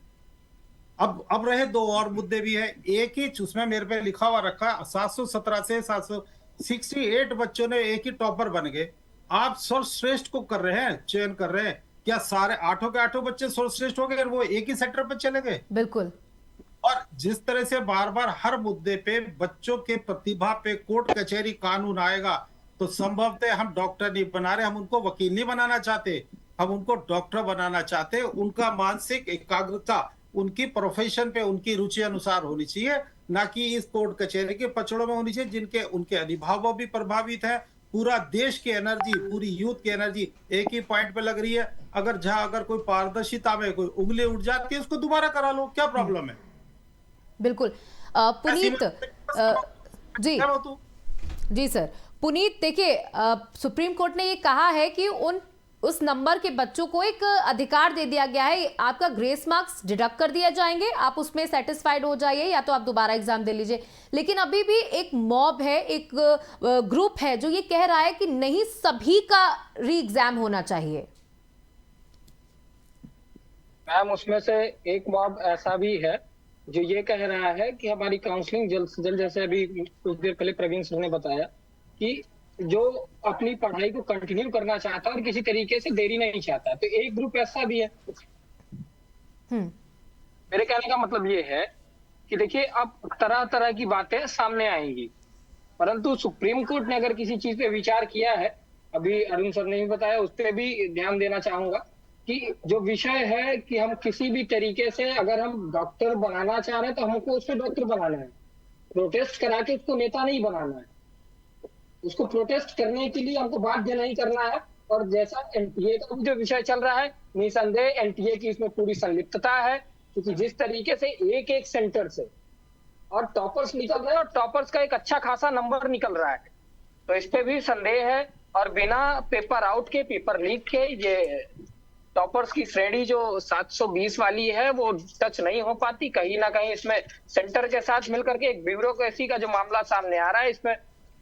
अब रहे 2 और मुद्दे भी है। एक ही उसमें मेरे पे लिखा हुआ रखा, 717 से 768 बच्चों ने एक ही टॉपर बन गए। आप सर्वश्रेष्ठ को कर रहे हैं, चयन कर रहे हैं, क्या सारे 8 के 8 बच्चे सर्वश्रेष्ठ हो गए वो एक ही सेक्टर पर चले गए? बिल्कुल। और जिस तरह से बार बार हर मुद्दे पे बच्चों के प्रतिभा पे कोर्ट कचहरी कानून आएगा, तो संभवतः हम डॉक्टर नहीं बना रहे, हम उनको वकील नहीं बनाना चाहते, हम उनको डॉक्टर बनाना चाहते। उनका मानसिक एकाग्रता उनकी प्रोफेशन पे उनकी रुचि अनुसार होनी चाहिए, ना कि इस कोर्ट कचहरी के पचड़ों में होनी चाहिए, जिनके उनके अभिभावक भी प्रभावित है। पूरा देश की एनर्जी, पूरी यूथ की एनर्जी एक ही पॉइंट पे लग रही है। अगर कोई पारदर्शिता में कोई उंगली उठ जाती है, उसको दोबारा करा लो, क्या प्रॉब्लम है? बिल्कुल। पुनीत जी सर, पुनीत देखिए, सुप्रीम कोर्ट ने ये कहा है कि उस नंबर के बच्चों को एक अधिकार दे दिया गया है, आपका ग्रेस मार्क्स डिडक्ट कर दिया जाएंगे, आप उसमें सेटिस्फाइड हो जाइए या तो आप दोबारा एग्जाम दे लीजिए। लेकिन अभी भी एक मॉब है, एक ग्रुप है जो ये कह रहा है कि नहीं, सभी का री एग्जाम होना चाहिए। मैम, उसमें से एक मॉब ऐसा भी है जो ये कह रहा है कि हमारी काउंसलिंग जल्द से जल्द, जैसे अभी कुछ देर पहले प्रवीण सर ने बताया कि जो अपनी पढ़ाई को कंटिन्यू करना चाहता है और किसी तरीके से देरी नहीं चाहता, तो एक ग्रुप ऐसा भी है। मेरे कहने का मतलब ये है कि देखिए, अब तरह तरह की बातें सामने आएंगी, परंतु सुप्रीम कोर्ट ने अगर किसी चीज पे विचार किया है, अभी अरुण सर ने भी बताया, उस पर भी ध्यान देना चाहूंगा कि जो विषय है कि हम किसी भी तरीके से अगर हम डॉक्टर बनाना चाह रहे हैं तो हमको उसको डॉक्टर बनाना है, प्रोटेस्ट करा के उसको नेता नहीं बनाना है। उसको प्रोटेस्ट करने के लिए हमको बाध्य नहीं करना है। और जैसा एनटीए का जो विषय चल रहा है, निसंदेह एनटीए की इसमें पूरी संलिप्तता है, क्योंकि जिस तरीके से एक एक सेंटर से और टॉपर्स निकल रहे हैं और टॉपर्स का एक अच्छा खासा नंबर निकल रहा है, तो इस पे भी संदेह है। और बिना पेपर आउट के, पेपर लीक के, ये टॉपर्स की श्रेणी जो 720 वाली है वो टच नहीं हो पाती। कहीं ना कहीं इसमें सेंटर के साथ मिलकर के एक ब्यूरोक्रेसी का जो मामला सामने आ रहा है, इसमें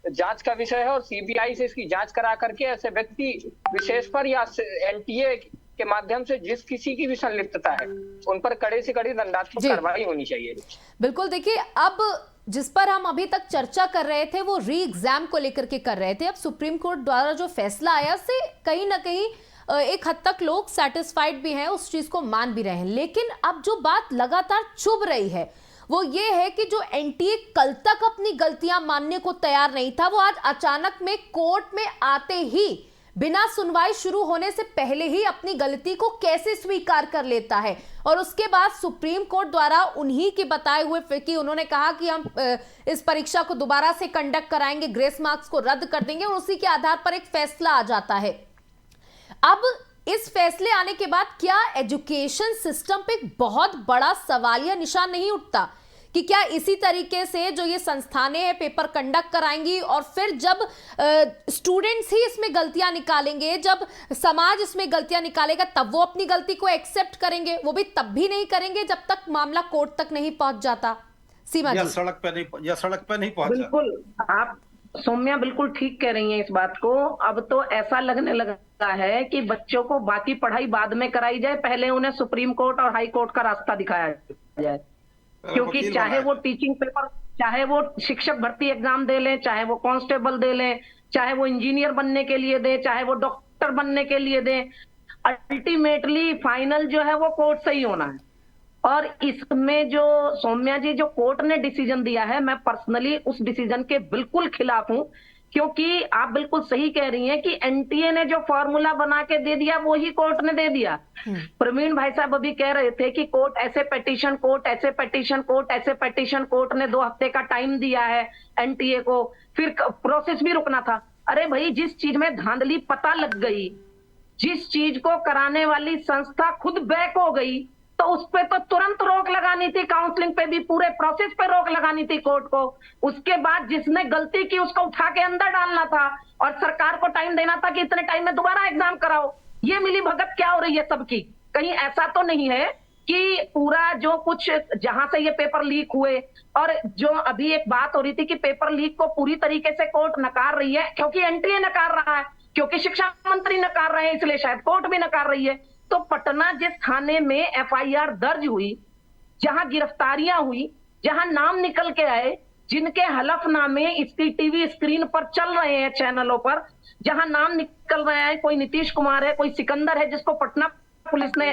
जांच का विषय है और सीबीआई से इसकी जांच करा करके ऐसे व्यक्ति विशेष पर या एनटीए के माध्यम से जिस किसी की भी संलिप्तता है उन पर कड़े से कड़ी दंडात्मक कार्रवाई होनी चाहिए। बिल्कुल। देखिए, अब जिस पर हम अभी तक चर्चा कर रहे थे वो री एग्जाम को लेकर के कर रहे थे। अब सुप्रीम कोर्ट द्वारा जो फैसला आया उससे कहीं ना कहीं एक हद तक लोग सेटिस्फाइड भी हैं, उस चीज को मान भी रहे हैं। लेकिन अब जो बात लगातार चुभ रही है वो ये है कि जो एनटीए कल तक अपनी गलतियां मानने को तैयार नहीं था, वो आज अचानक में कोर्ट में आते ही बिना सुनवाई शुरू होने से पहले ही अपनी गलती को कैसे स्वीकार कर लेता है। और उसके बाद सुप्रीम कोर्ट द्वारा उन्हीं के बताए हुए कि उन्होंने कहा कि हम इस परीक्षा को दोबारा से कंडक्ट कराएंगे, ग्रेस मार्क्स को रद्द कर देंगे, और उसी के आधार पर एक फैसला आ जाता है। अब इस फैसले आने के बाद क्या एजुकेशन सिस्टम पे एक बहुत बड़ा सवालिया निशान नहीं उठता कि क्या इसी तरीके से जो ये संस्थानें हैं पेपर कंडक्ट कराएंगी और फिर जब स्टूडेंट्स ही इसमें गलतियां निकालेंगे, जब समाज इसमें गलतियां निकालेगा, तब वो अपनी गलती को एक्सेप्ट करेंगे? वो भी तब भी नहीं करेंगे जब तक मामला कोर्ट तक नहीं पहुंच जाता। सीमा जी, सड़क पे नहीं पहुंचा। बिल्कुल, आप सौम्या बिल्कुल ठीक कह रही हैं इस बात को। अब तो ऐसा लगने लगा है कि बच्चों को बाकी पढ़ाई बाद में कराई जाए, पहले उन्हें सुप्रीम कोर्ट और हाई कोर्ट का रास्ता दिखाया जाए। क्योंकि चाहे वो टीचिंग पेपर, चाहे वो शिक्षक भर्ती एग्जाम दे लें, चाहे वो कांस्टेबल दे लें, चाहे वो इंजीनियर बनने के लिए दे, चाहे वो डॉक्टर बनने के लिए दे, अल्टीमेटली फाइनल जो है वो कोर्ट से ही होना है। और इसमें जो सौम्या जी, जो कोर्ट ने डिसीजन दिया है, मैं पर्सनली उस डिसीजन के बिल्कुल खिलाफ हूं, क्योंकि आप बिल्कुल सही कह रही हैं कि एनटीए ने जो फॉर्मूला बना के दे दिया वो ही कोर्ट ने दे दिया। प्रवीण भाई साहब अभी कह रहे थे कि कोर्ट ऐसे पेटिशन, कोर्ट ऐसे पेटिशन, कोर्ट ऐसे पेटिशन, कोर्ट ने 2 हफ्ते का टाइम दिया है एनटीए को, फिर प्रोसेस भी रुकना था। अरे भाई, जिस चीज में धांधली पता लग गई, जिस चीज को कराने वाली संस्था खुद बैक हो गई, तो उस पे तो तुरंत रोक लगानी थी, काउंसलिंग पे भी, पूरे प्रोसेस पे रोक लगानी थी कोर्ट को। उसके बाद जिसने गलती की उसको उठा के अंदर डालना था और सरकार को टाइम देना था कि इतने टाइम में दोबारा एग्जाम कराओ। ये मिली भगत क्या हो रही है सबकी? कहीं ऐसा तो नहीं है कि पूरा जो कुछ जहां से ये पेपर लीक हुए, और जो अभी एक बात हो रही थी कि पेपर लीक को पूरी तरीके से कोर्ट नकार रही है क्योंकि एनटीए नकार रहा है, क्योंकि शिक्षा मंत्री नकार रहे हैं, इसलिए शायद कोर्ट भी नकार रही है। तो पटना जिस थाने में एफआईआर दर्ज हुई, जहां गिरफ्तारियां हुई, जहां नाम निकल के आए, जिनके हलफनामे इसकी टीवी स्क्रीन पर चल रहे हैं चैनलों पर, जहां नाम निकल रहे हैं, कोई नीतीश कुमार है, कोई सिकंदर है जिसको पटना पुलिस ने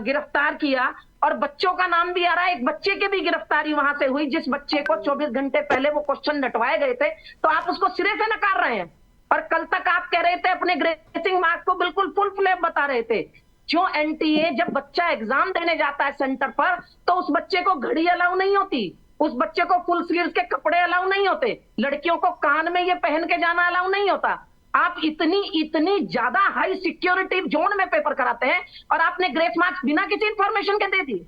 गिरफ्तार किया, और बच्चों का नाम भी आ रहा है। एक बच्चे की भी गिरफ्तारी वहां से हुई जिस बच्चे को 24 घंटे पहले वो क्वेश्चन रटवाए गए थे, तो आप उसको सिरे से नकार रहे हैं। और कल तक आप कह रहे थे अपने ग्रेसिंग मार्क्स को बिल्कुल फुल फ्लैप बता रहे थे। जो एनटीए, जब बच्चा एग्जाम देने जाता है सेंटर पर, तो उस बच्चे को घड़ी अलाउ नहीं होती, उस बच्चे को फुल स्लीव्स के कपड़े अलाउ नहीं होते, लड़कियों को कान में ये पहन के जाना अलाउ नहीं होता। आप इतनी ज्यादा हाई सिक्योरिटी जोन में पेपर कराते हैं और आपने ग्रेस मार्क्स बिना किसी इंफॉर्मेशन के दे दिए।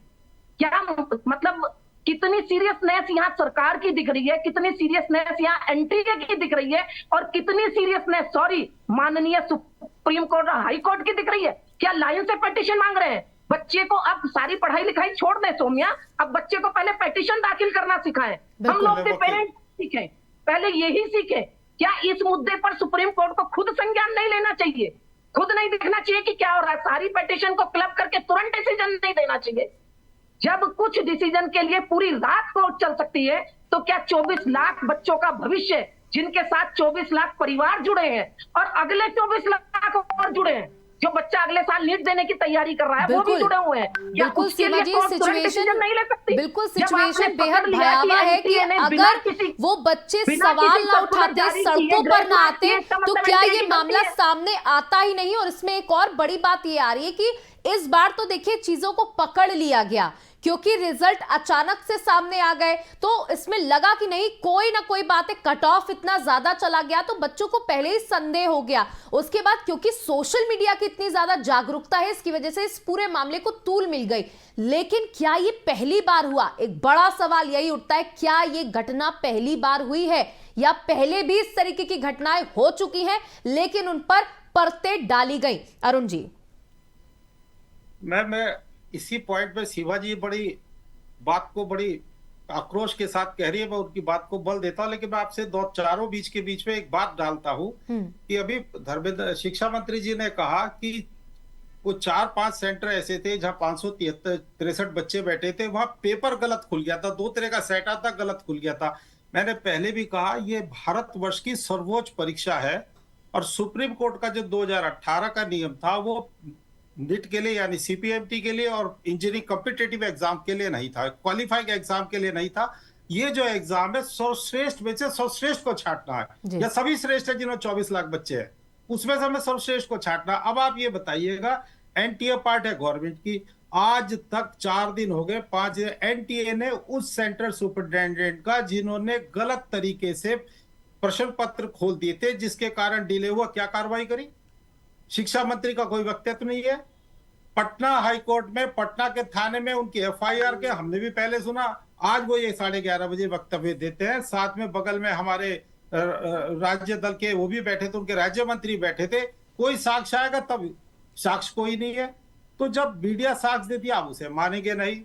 क्या मतलब, कितनी सीरियसनेस यहाँ सरकार की दिख रही है, कितनी सीरियसनेस यहाँ एनटीए की दिख रही है, और कितनी सीरियसनेस, सॉरी, माननीय सुप्रीम कोर्ट और हाई कोर्ट की दिख रही है। क्या लाइन से पेटिशन मांग रहे हैं? बच्चे को अब सारी पढ़ाई लिखाई छोड़ दें सौम्या, अब बच्चे को पहले पेटिशन दाखिल करना सिखाएं। हम लोग भी पेरेंट्स सीखें, पहले यही सीखें। क्या इस मुद्दे पर सुप्रीम कोर्ट को खुद संज्ञान नहीं लेना चाहिए? खुद नहीं देखना चाहिए कि क्या हो रहा है? सारी पेटिशन को क्लब करके तुरंत डिसीजन नहीं देना चाहिए। जब कुछ डिसीजन के लिए पूरी रात कोर्ट चल सकती है, तो क्या 24 लाख बच्चों का भविष्य, जिनके साथ 24 लाख परिवार जुड़े हैं और अगले 24 लाख और जुड़े हैं, जो बच्चा अगले साल नीट देने की तैयारी कर रहा है, वो भी जुड़े हुए हैं, क्या बिल्कुल उसके सीमा लिए जी, कोर्ट तुरंत सिचुएशन डिसीजन नहीं ले सकती? बिल्कुल जब आपने सिचुएशन पकड़ बेहद लिया कि भयावह है कि NTA ने बिना अगर किसी वो बच्चे बिना सवाल किसी ना सर्कुलर उठाते, जारी सड़कों किए पर ना ग्रेस आते, मार्क्स की, इसका तो मतलब क्या NTA ये की मामला गलती है। सामने आता ही नहीं। और इसमें एक और बड़ी बात ये आ रही है कि इस बार तो देखिए चीजों को पकड़ लिया गया, क्योंकि रिजल्ट अचानक से सामने आ गए, तो इसमें लगा कि नहीं कोई ना कोई बात है, कट ऑफ इतना ज्यादा चला गया तो बच्चों को पहले ही संदेह हो गया। उसके बाद क्योंकि सोशल मीडिया की इतनी ज्यादा जागरूकता है, इसकी वजह से इस पूरे मामले को तूल मिल गई। लेकिन क्या ये पहली बार हुआ? एक बड़ा सवाल यही उठता है, क्या ये घटना पहली बार हुई है या पहले भी इस तरीके की घटनाएं हो चुकी हैं लेकिन उन पर परतें डाली गई? अरुण जी। मैं इसी पॉइंट पे शिवा जी बड़ी बात को बड़ी आक्रोश के साथ कह रही है, मैं उनकी बात को बल देता हूं, लेकिन मैं आपसे दो चारों बीच के बीच में एक बात डालता हूं कि अभी धर्मेंद्र शिक्षा मंत्री जी ने कहा कि वो 4-5 सेंटर ऐसे थे जहां 563 बच्चे बैठे थे, वहां पेपर गलत खुल गया था, 2 तरह का सेट आता गलत खुल गया था। मैंने पहले भी कहा ये भारतवर्ष की सर्वोच्च परीक्षा है और सुप्रीम कोर्ट का जो 2018 का नियम था वो नीट के लिए यानी सीपीएमटी के लिए और इंजीनियरिंग कॉम्पिटिटिव एग्जाम के लिए नहीं था, क्वालिफाइंग एग्जाम के लिए नहीं था। ये जो एग्जाम है सर्वश्रेष्ठ में से सर्वश्रेष्ठ को छांटना है, या सभी श्रेष्ठ है जिन्होंने 24 लाख बच्चे हैं उसमें से हमें सर्वश्रेष्ठ को छांटना। अब आप ये बताइएगा, एनटीए पार्ट है गवर्नमेंट की, आज तक 4 दिन हो गए, 5 एनटीए ने उस सेंट्रल सुपरिटेंडेंट का जिन्होंने गलत तरीके से प्रश्न पत्र खोल दिए थे जिसके कारण डिले हुआ, क्या कार्रवाई करी? शिक्षा मंत्री का कोई वक्तव्य नहीं है। पटना हाईकोर्ट में, पटना के थाने में उनकी एफआईआर के हमने भी पहले सुना, आज वो ये 11:30 बजे वक्तव्य देते हैं। साथ में बगल में हमारे राज्य दल के वो भी बैठे थे, उनके राज्य मंत्री बैठे थे, कोई साक्ष्य आएगा तब, साक्ष्य कोई नहीं है। तो जब मीडिया साक्ष्य देती है आप उसे मानेंगे नहीं,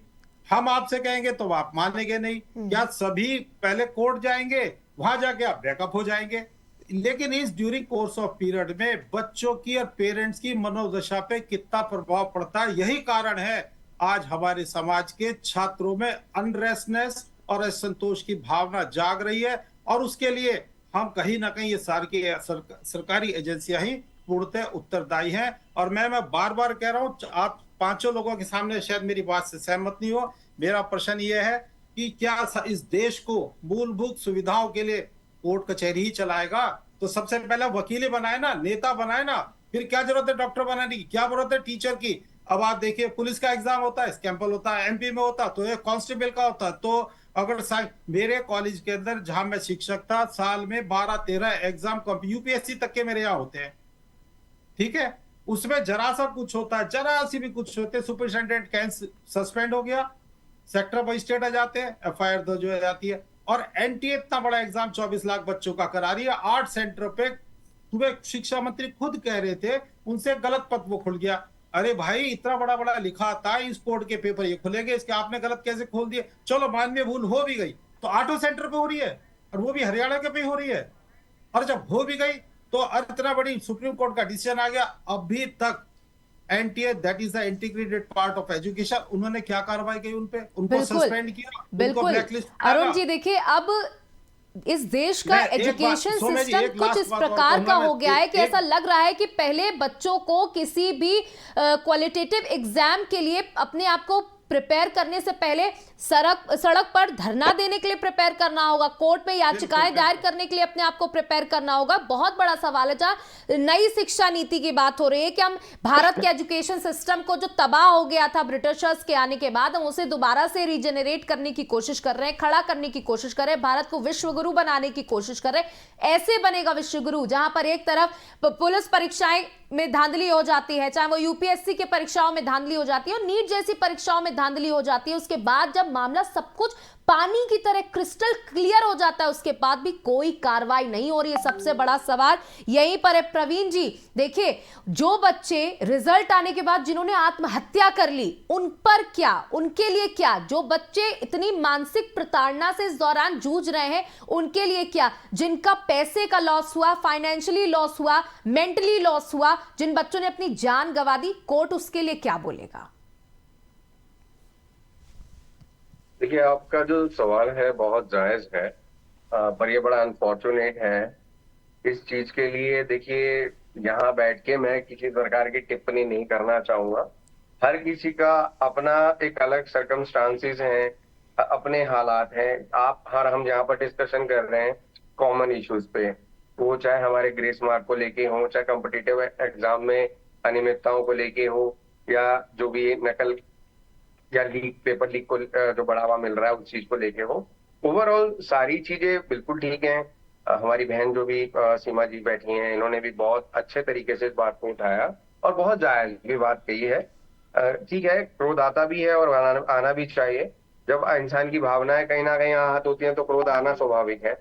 हम आपसे कहेंगे तो आप मानेंगे नहीं, क्या सभी पहले कोर्ट जाएंगे, वहां जाके आप बैकअप हो जाएंगे? लेकिन इस ड्यूरिंग कोर्स ऑफ पीरियड में बच्चों की और पेरेंट्स की मनोदशा पे कितना प्रभाव पड़ता है, यही कारण है आज हमारे समाज के छात्रों में अनरेस्टनेस और असंतोष की भावना जाग रही है। और उसके लिए हम कहीं ना कहीं ये सरकारी एजेंसियां ही पूर्णतः उत्तरदायी हैं। और मैं बार बार कह रहा हूं, आप 5 लोगों के सामने शायद मेरी बात से सहमत नहीं हो, मेरा प्रश्न ये है कि क्या इस देश को मूलभूत सुविधाओं के लिए कोर्ट कचहरी ही चलाएगा? तो सबसे पहले वकील ही बनाए ना, नेता बनाए ना, फिर क्या जरूरत है डॉक्टर बनाने की, क्या जरूरत है टीचर की? अब आप देखिए, पुलिस का एग्जाम होता है, स्कैंपल होता है, एमपी में होता तो एक कांस्टेबल का होता। तो अगर मेरे कॉलेज के अंदर जहां मैं शिक्षक था, साल में 12-13 एग्जाम यूपीएससी तक के मेरे यहाँ होते हैं, ठीक है? उसमें जरा सा कुछ होता है, जरा सी भी कुछ होते, सुपरिटेंडेंट सस्पेंड हो गया, सेक्टर मजिस्ट्रेट आ जाते हैं, एफआईआर दर्ज हो जाती है। और एनटीए इतना बड़ा एग्जाम 24 लाख बच्चों का करा रही है, 8 सेंटर पे। तुम्हें शिक्षा मंत्री खुद कह रहे थे उनसे गलत पद वो खुल गया। अरे भाई, इतना बड़ा बड़ा लिखा था इस बोर्ड के पेपर ये खुलेंगे, इसके आपने गलत कैसे खोल दिए? चलो माननीय भूल हो भी गई तो 8 सेंटर पे हो रही है, और वो भी हरियाणा के पे हो रही है। और जब हो भी गई तो इतना बड़ी सुप्रीम कोर्ट का डिसीजन आ गया, अभी तक NTA, that is the integrated part of education, उन्होंने क्या कार्रवाई की? उनको सस्पेंड किया, उनको ब्लैकलिस्ट। अरुण जी देखिए, अब इस देश का एजुकेशन सिस्टम कुछ इस प्रकार का हो गया है कि ऐसा लग रहा है कि पहले बच्चों को किसी भी क्वालिटेटिव एग्जाम के लिए अपने आप को प्रिपेयर करने से पहले सड़क पर धरना देने के लिए प्रिपेयर करना होगा, कोर्ट में याचिकाएं दायर करने के लिए अपने आप को प्रिपेयर करना होगा। बहुत बड़ा सवाल है। जहां नई शिक्षा नीति की बात हो रही है कि हम भारत के एजुकेशन सिस्टम को जो तबाह हो गया था ब्रिटिशर्स के आने के बाद, हम उसे दोबारा से रीजनरेट करने की कोशिश कर रहे हैं, खड़ा करने की कोशिश कर रहे हैं, भारत को विश्व गुरु बनाने की कोशिश कर रहे हैं। ऐसे बनेगा विश्व गुरु जहां पर एक तरफ पुलिस परीक्षाएं में धांधली हो जाती है, चाहे वो यूपीएससी के परीक्षाओं में धांधली हो जाती है और नीट जैसी परीक्षाओं में धांधली हो जाती है, उसके बाद जब मामला सब कुछ पानी की तरह क्रिस्टल क्लियर हो जाता है उसके बाद भी कोई कार्रवाई नहीं हो रही है। सबसे बड़ा सवाल यहीं पर है। प्रवीण जी देखिए, जो बच्चे रिजल्ट आने के बाद जिन्होंने आत्महत्या कर ली, उन पर क्या, उनके लिए क्या? जो बच्चे इतनी मानसिक प्रताड़ना से इस दौरान जूझ रहे हैं उनके लिए क्या? जिनका पैसे का लॉस हुआ, फाइनेंशियली लॉस हुआ, मेंटली लॉस हुआ, जिन बच्चों ने अपनी जान गंवा दी, कोर्ट उसके लिए क्या बोलेगा? देखिए, आपका जो सवाल है बहुत जायज है, पर ये बड़ा अनफॉर्चुनेट है इस चीज के लिए। देखिए, यहाँ बैठ के मैं किसी प्रकार की टिप्पणी नहीं करना चाहूंगा। हर किसी का अपना एक अलग सर्कमस्टांसिस है, अपने हालात हैं। आप हर हम यहाँ पर डिस्कशन कर रहे हैं कॉमन इश्यूज पे, वो चाहे हमारे ग्रेस मार्क को लेके हो, चाहे कॉम्पिटिटिव एग्जाम में अनियमितताओं को लेके हो, या जो भी नकल या लीक, पेपर लीक को जो बढ़ावा मिल रहा है उस चीज को लेके हो। ओवरऑल सारी चीजें बिल्कुल ठीक हैं। हमारी बहन जो भी सीमा जी बैठी हैं, इन्होंने भी बहुत अच्छे तरीके से इस बात को उठाया और बहुत जायज भी बात कही है। ठीक है, क्रोध आता भी है और आना भी चाहिए। जब इंसान की भावनाएं कहीं ना कहीं आहत होती हैं तो क्रोध आना स्वाभाविक है।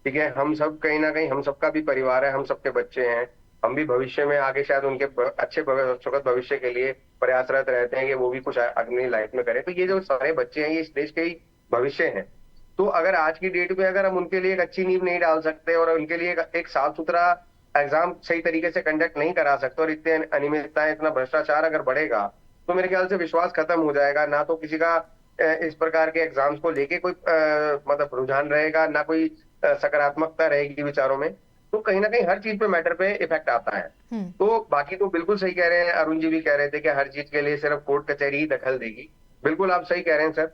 ठीक है, हम सब कहीं ना कहीं, हम सबका भी परिवार है, हम सबके बच्चे हैं। हम भी भविष्य में आगे शायद उनके अच्छे सुखद भविष्य के लिए प्रयासरत रहते हैं कि वो भी कुछ अपनी लाइफ में करें। तो ये जो सारे बच्चे हैं, ये इस देश के ही भविष्य हैं। तो अगर आज की डेट में अगर हम उनके लिए एक अच्छी नींव नहीं डाल सकते और उनके लिए एक साफ सुथरा एग्जाम सही तरीके से कंडक्ट नहीं करा सकते, और इतने अनियमितताएं, इतना भ्रष्टाचार अगर बढ़ेगा, तो मेरे ख्याल से विश्वास खत्म हो जाएगा। ना तो किसी का इस प्रकार के एग्जाम्स को लेके कोई मतलब रुझान रहेगा, ना कोई सकारात्मकता रहेगी विचारों में। तो कहीं ना कहीं हर चीज पे, मैटर पे इफेक्ट आता है। तो बाकी तो बिल्कुल सही कह रहे हैं, अरुण जी भी कह रहे थे कि हर चीज के लिए सिर्फ कोर्ट कचहरी ही दखल देगी। बिल्कुल आप सही कह रहे हैं सर।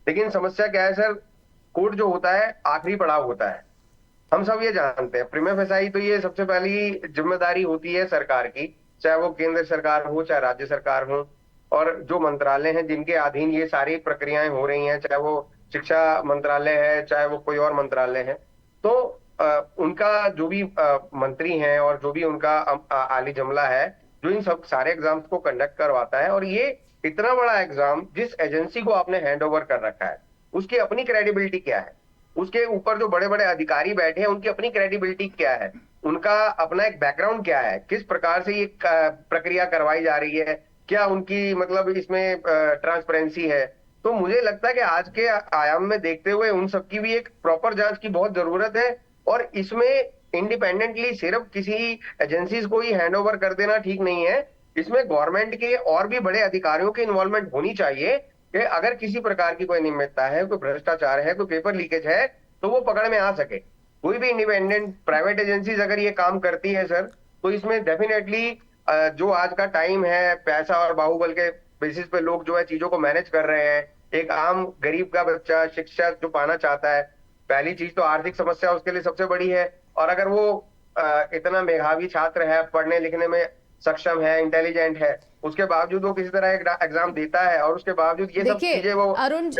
लेकिन समस्या क्या है सर, कोर्ट जो होता है आखिरी पड़ाव होता है, हम सब ये जानते हैं। प्रीमा फेसाई तो ये सबसे पहली जिम्मेदारी होती है सरकार की, चाहे वो केंद्र सरकार हो चाहे राज्य सरकार हो, और जो मंत्रालय हैं जिनके अधीन ये सारी प्रक्रियाएं हो रही हैं, चाहे वो शिक्षा मंत्रालय है चाहे वो कोई और मंत्रालय है। तो उनका जो भी मंत्री हैं और जो भी उनका आली जमला है, जो इन सब सारे एग्जाम्स को कंडक्ट करवाता है। और ये इतना बड़ा एग्जाम जिस एजेंसी को आपने हैंड ओवर कर रखा है, उसकी अपनी क्रेडिबिलिटी क्या है, उसके ऊपर जो बड़े बड़े अधिकारी बैठे हैं उनकी अपनी क्रेडिबिलिटी क्या है, उनका अपना एक बैकग्राउंड क्या है, किस प्रकार से ये प्रक्रिया करवाई जा रही है, क्या उनकी मतलब इसमें ट्रांसपेरेंसी है। तो मुझे लगता है कि आज के आयाम में देखते हुए उन सबकी भी एक प्रॉपर जांच की बहुत जरूरत है। और इसमें इंडिपेंडेंटली सिर्फ किसी एजेंसीज को ही हैंड ओवर कर देना ठीक नहीं है। इसमें गवर्नमेंट के और भी बड़े अधिकारियों की इन्वॉल्वमेंट होनी चाहिए कि अगर किसी प्रकार की कोई अनियमितता है, कोई भ्रष्टाचार है, कोई पेपर लीकेज है, तो वो पकड़ में आ सके। कोई भी इंडिपेंडेंट प्राइवेट एजेंसीज अगर ये काम करती है सर, तो इसमें डेफिनेटली जो आज का टाइम है, पैसा और बाहुबल के बेसिस पे लोग जो है चीजों को मैनेज कर रहे हैं। एक आम गरीब का बच्चा शिक्षा जो पाना चाहता है, पहली चीज तो आर्थिक समस्या उसके लिए सबसे बड़ी है। और अगर वो इतना मेधावी छात्र है, पढ़ने लिखने में सक्षम है, इंटेलिजेंट है, उसके बावजूद वो किसी तरह एक एग्जाम देता है और उसके बावजूद ये सब चीजें वो अरुण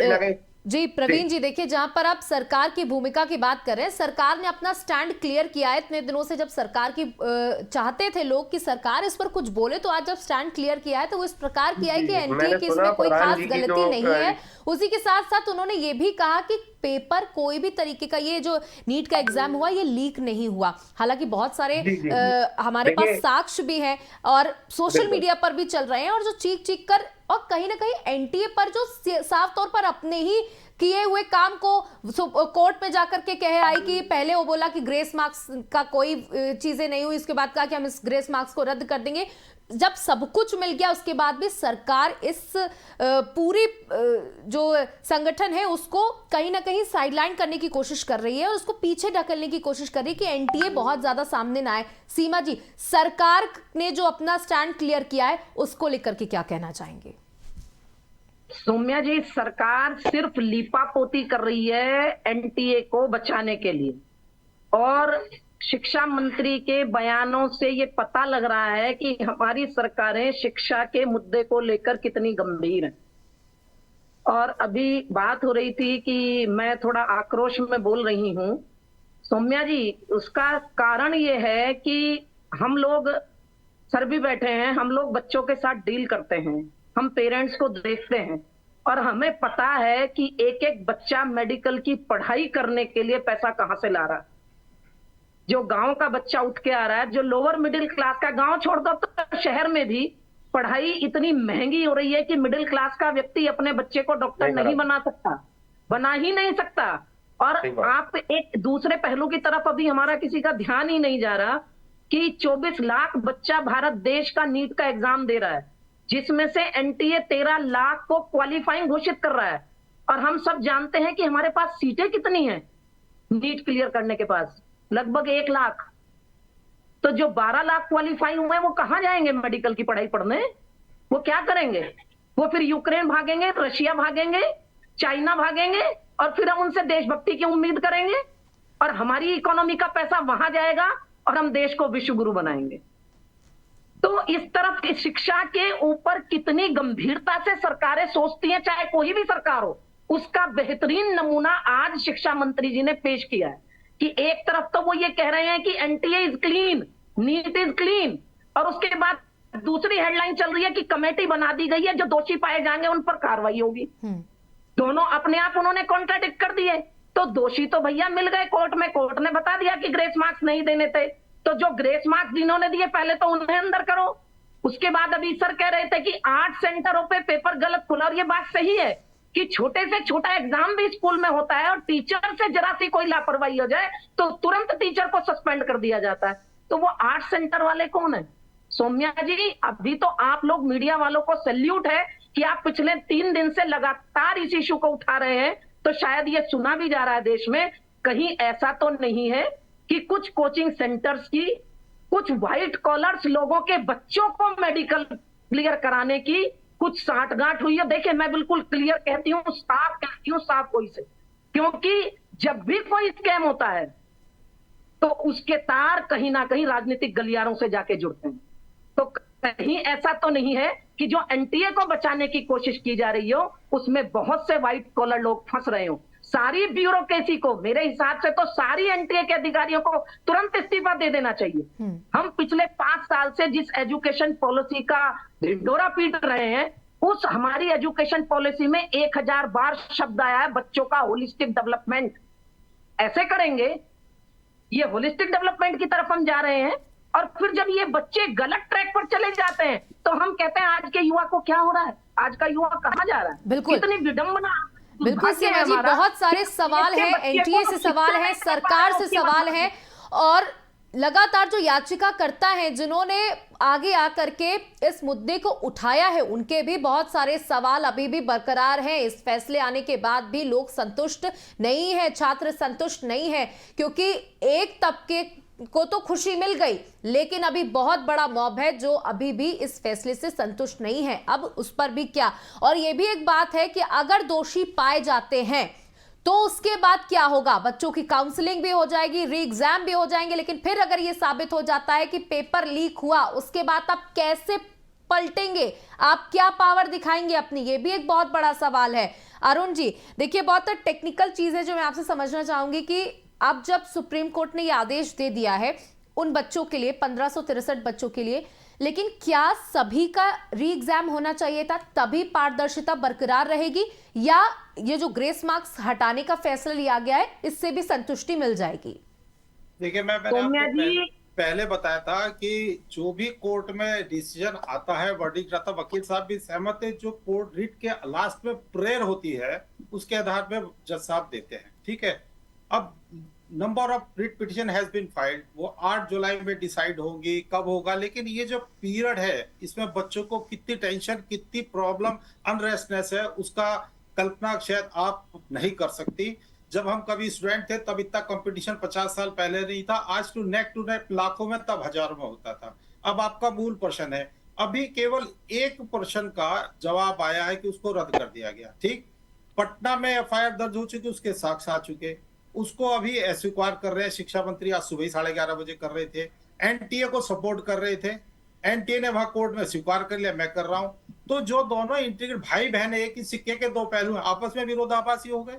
जी, प्रवीण जी, देखिए जहां पर आप सरकार की भूमिका की बात कर रहे हैं, सरकार ने अपना स्टैंड क्लियर किया है इतने दिनों से। जब सरकार की चाहते थे लोग कि सरकार इस पर कुछ बोले, तो आज जब स्टैंड क्लियर किया है तो वो इस प्रकार किया है कि एनटीए की इसमें कोई खास गलती नहीं है। उसी के साथ साथ उन्होंने ये भी कहा कि पेपर कोई भी तरीके का, ये जो नीट का एग्जाम हुआ ये लीक नहीं हुआ। हालांकि बहुत सारे हमारे पास साक्ष्य भी हैं और सोशल मीडिया पर भी चल रहे हैं, और जो चीख चीख कर और कहीं ना कहीं एनटीए पर जो साफ तौर पर अपने ही किए हुए काम को कोर्ट में जाकर के कहे आई कि पहले वो बोला कि ग्रेस मार्क्स का कोई चीजें नहीं हुई, इसके बाद कहा कि हम इस ग्रेस मार्क्स को रद्द कर देंगे। जब सब कुछ मिल गया उसके बाद भी सरकार इस पूरी जो संगठन है उसको कहीं ना कहीं साइडलाइन करने की कोशिश कर रही है और उसको पीछे ढकलने की कोशिश कर रही है कि एनटीए बहुत ज्यादा सामने ना आए। सीमा जी, सरकार ने जो अपना स्टैंड क्लियर किया है उसको लेकर के क्या कहना चाहेंगे? सौम्या जी, सरकार सिर्फ लीपापोती कर रही है एनटीए को बचाने के लिए, और शिक्षा मंत्री के बयानों से ये पता लग रहा है कि हमारी सरकारें शिक्षा के मुद्दे को लेकर कितनी गंभीर हैं। और अभी बात हो रही थी कि मैं थोड़ा आक्रोश में बोल रही हूं। सौम्या जी, उसका कारण ये है कि हम लोग सर भी बैठे हैं, हम लोग बच्चों के साथ डील करते हैं, हम पेरेंट्स को देखते हैं, और हमें पता है कि एक एक बच्चा मेडिकल की पढ़ाई करने के लिए पैसा कहां से ला रहा है। जो गांव का बच्चा उठ के आ रहा है, जो लोअर मिडिल क्लास का, गांव छोड़ दो तो शहर में भी पढ़ाई इतनी महंगी हो रही है कि मिडिल क्लास का व्यक्ति अपने बच्चे को डॉक्टर नहीं बना सकता, बना ही नहीं सकता। और आप एक दूसरे पहलू की तरफ अभी हमारा किसी का ध्यान ही नहीं जा रहा कि 24 लाख बच्चा भारत देश का नीट का एग्जाम दे रहा है, जिसमें से एनटीए 13 लाख को क्वालिफाइंग घोषित कर रहा है। और हम सब जानते हैं कि हमारे पास सीटें कितनी हैं नीट क्लियर करने के पास, लगभग 1 लाख। तो जो 12 लाख क्वालिफाई हुए हैं वो कहां जाएंगे मेडिकल की पढ़ाई पढ़ने? वो क्या करेंगे? वो फिर यूक्रेन भागेंगे, रशिया भागेंगे, चाइना भागेंगे, और फिर हम उनसे देशभक्ति की उम्मीद करेंगे, और हमारी इकोनॉमी का पैसा वहां जाएगा और हम देश को विश्व गुरु बनाएंगे। तो इस तरफ की शिक्षा के ऊपर कितनी गंभीरता से सरकारें सोचती हैं, चाहे कोई भी सरकार हो, उसका बेहतरीन नमूना आज शिक्षा मंत्री जी ने पेश किया है कि एक तरफ तो वो ये कह रहे हैं कि NTA is clean, NEET is clean, और उसके बाद दूसरी हेडलाइन चल रही है कि कमेटी बना दी गई है, जो दोषी पाए जाएंगे उन पर कार्रवाई होगी। दोनों अपने आप उन्होंने कॉन्ट्राडिक्ट कर दिए। तो दोषी तो भैया मिल गए कोर्ट में, कोर्ट ने बता दिया कि ग्रेस मार्क्स नहीं देने थे। तो जो ग्रेस मार्क्स जिन्होंने दिए पहले तो उन्हें अंदर करो। उसके बाद अभी सर कह रहे थे कि 8 सेंटरों पे पेपर गलत खुला, और ये बात सही है कि छोटे से छोटा एग्जाम भी स्कूल में होता है और टीचर से जरा सी कोई लापरवाही हो जाए तो तुरंत टीचर को सस्पेंड कर दिया जाता है। तो वो 8 सेंटर वाले कौन है? सौम्या जी, अभी तो आप लोग मीडिया वालों को सैल्यूट है कि आप पिछले 3 दिन से लगातार इस इशू को उठा रहे हैं। तो शायद ये सुना भी जा रहा है देश में, कहीं ऐसा तो नहीं है कि कुछ कोचिंग सेंटर्स की कुछ व्हाइट कॉलर्स लोगों के बच्चों को मेडिकल क्लियर कराने की कुछ साठगांठ हुई है। देखिए, मैं बिल्कुल क्लियर कहती हूँ, साफ कहती हूँ, साफ कोई से, क्योंकि जब भी कोई स्कैम होता है तो उसके तार कहीं ना कहीं राजनीतिक गलियारों से जाके जुड़ते हैं। तो कहीं ऐसा तो नहीं है कि जो एनटीए को बचाने की कोशिश की जा रही हो उसमें बहुत से व्हाइट कॉलर लोग फंस रहे हो। सारी ब्यूरोक्रेसी को, मेरे हिसाब से तो सारी एनटीए के अधिकारियों को तुरंत इस्तीफा दे देना चाहिए। हम पिछले 5 साल से जिस एजुकेशन पॉलिसी का ढिंढोरा पीट रहे हैं, उस हमारी एजुकेशन पॉलिसी में 1000 बार शब्द आया है बच्चों का होलिस्टिक डेवलपमेंट। ऐसे करेंगे, ये होलिस्टिक डेवलपमेंट की तरफ हम जा रहे हैं, और फिर जब ये बच्चे गलत ट्रैक पर चले जाते हैं तो हम कहते हैं आज के युवा को क्या हो रहा है, आज का युवा कहां जा रहा है। बिल्कुल, कितनी विडंबना। बिल्कुल सीमा जी, बहुत सारे सवाल हैं, एनटीए से सवाल है, सरकार से सवाल है, और लगातार जो याचिका करता है जिन्होंने आगे आकर के इस मुद्दे को उठाया है, उनके भी बहुत सारे सवाल अभी भी बरकरार हैं। इस फैसले आने के बाद भी लोग संतुष्ट नहीं है, छात्र संतुष्ट नहीं है, क्योंकि एक तबके को तो खुशी मिल गई, लेकिन अभी बहुत बड़ा मॉब है जो अभी भी इस फैसले से संतुष्ट नहीं है। अब उस पर भी क्या, और यह भी एक बात है कि अगर दोषी पाए जाते हैं तो उसके बाद क्या होगा? बच्चों की काउंसलिंग भी हो जाएगी, री एग्जाम भी हो जाएंगे, लेकिन फिर अगर यह साबित हो जाता है कि पेपर लीक हुआ, उसके बाद आप कैसे पलटेंगे? आप क्या पावर दिखाएंगे अपनी? ये भी एक बहुत बड़ा सवाल है। अरुण जी, देखिए, बहुत टेक्निकल चीज है जो मैं आपसे समझना चाहूंगी कि अब जब सुप्रीम कोर्ट ने यह आदेश दे दिया है उन बच्चों के लिए, 1563 बच्चों के लिए, लेकिन क्या सभी का री एग्जाम होना चाहिए था, तभी पारदर्शिता बरकरार रहेगी, या ये जो ग्रेस मार्क्स हटाने का फैसला लिया गया है इससे भी संतुष्टि मिल जाएगी? देखिए, मैंने आपको पहले बताया था कि जो भी कोर्ट में डिसीजन आता है, वर्डिक्ट आता है, वकील साहब भी सहमत है, जो कोर्ट रिट के लास्ट में प्रेयर होती है उसके आधार पे जज साहब देते हैं। ठीक है, अब number of writ petition has been filed, वो 8 जुलाई में डिसाइड होगी, कब होगा, लेकिन ये जो पीरियड है इसमें बच्चों को कितनी टेंशन, कितनी प्रॉब्लम, अनरेस्टनेस है, उसका कल्पना शायद आप नहीं कर सकती। जब हम कभी स्टूडेंट थे तब इतना कंपटीशन 50 साल पहले नहीं था, आज टू नेक लाखों में, तब हजारों में होता था। अब आपका मूल प्रश्न है, अभी केवल एक प्रश्न का जवाब आया है कि उसको रद्द कर दिया गया। ठीक, पटना में एफआईआर दर्ज हो चुकी, उसके साक्ष्य आ चुके, उसको अभी अस्वीकार कर रहे हैं। शिक्षा मंत्री आज सुबह 11:30 बजे कर रहे थे, एनटीए को सपोर्ट कर रहे थे, एनटीए ने वहां कोर्ट में स्वीकार कर लिया, मैं कर रहा हूं। तो जो दोनों इंटीग्रेटेड भाई बहन है, एक ही सिक्के के 2 पहलू हैं, आपस में विरोधाभासी हो गए।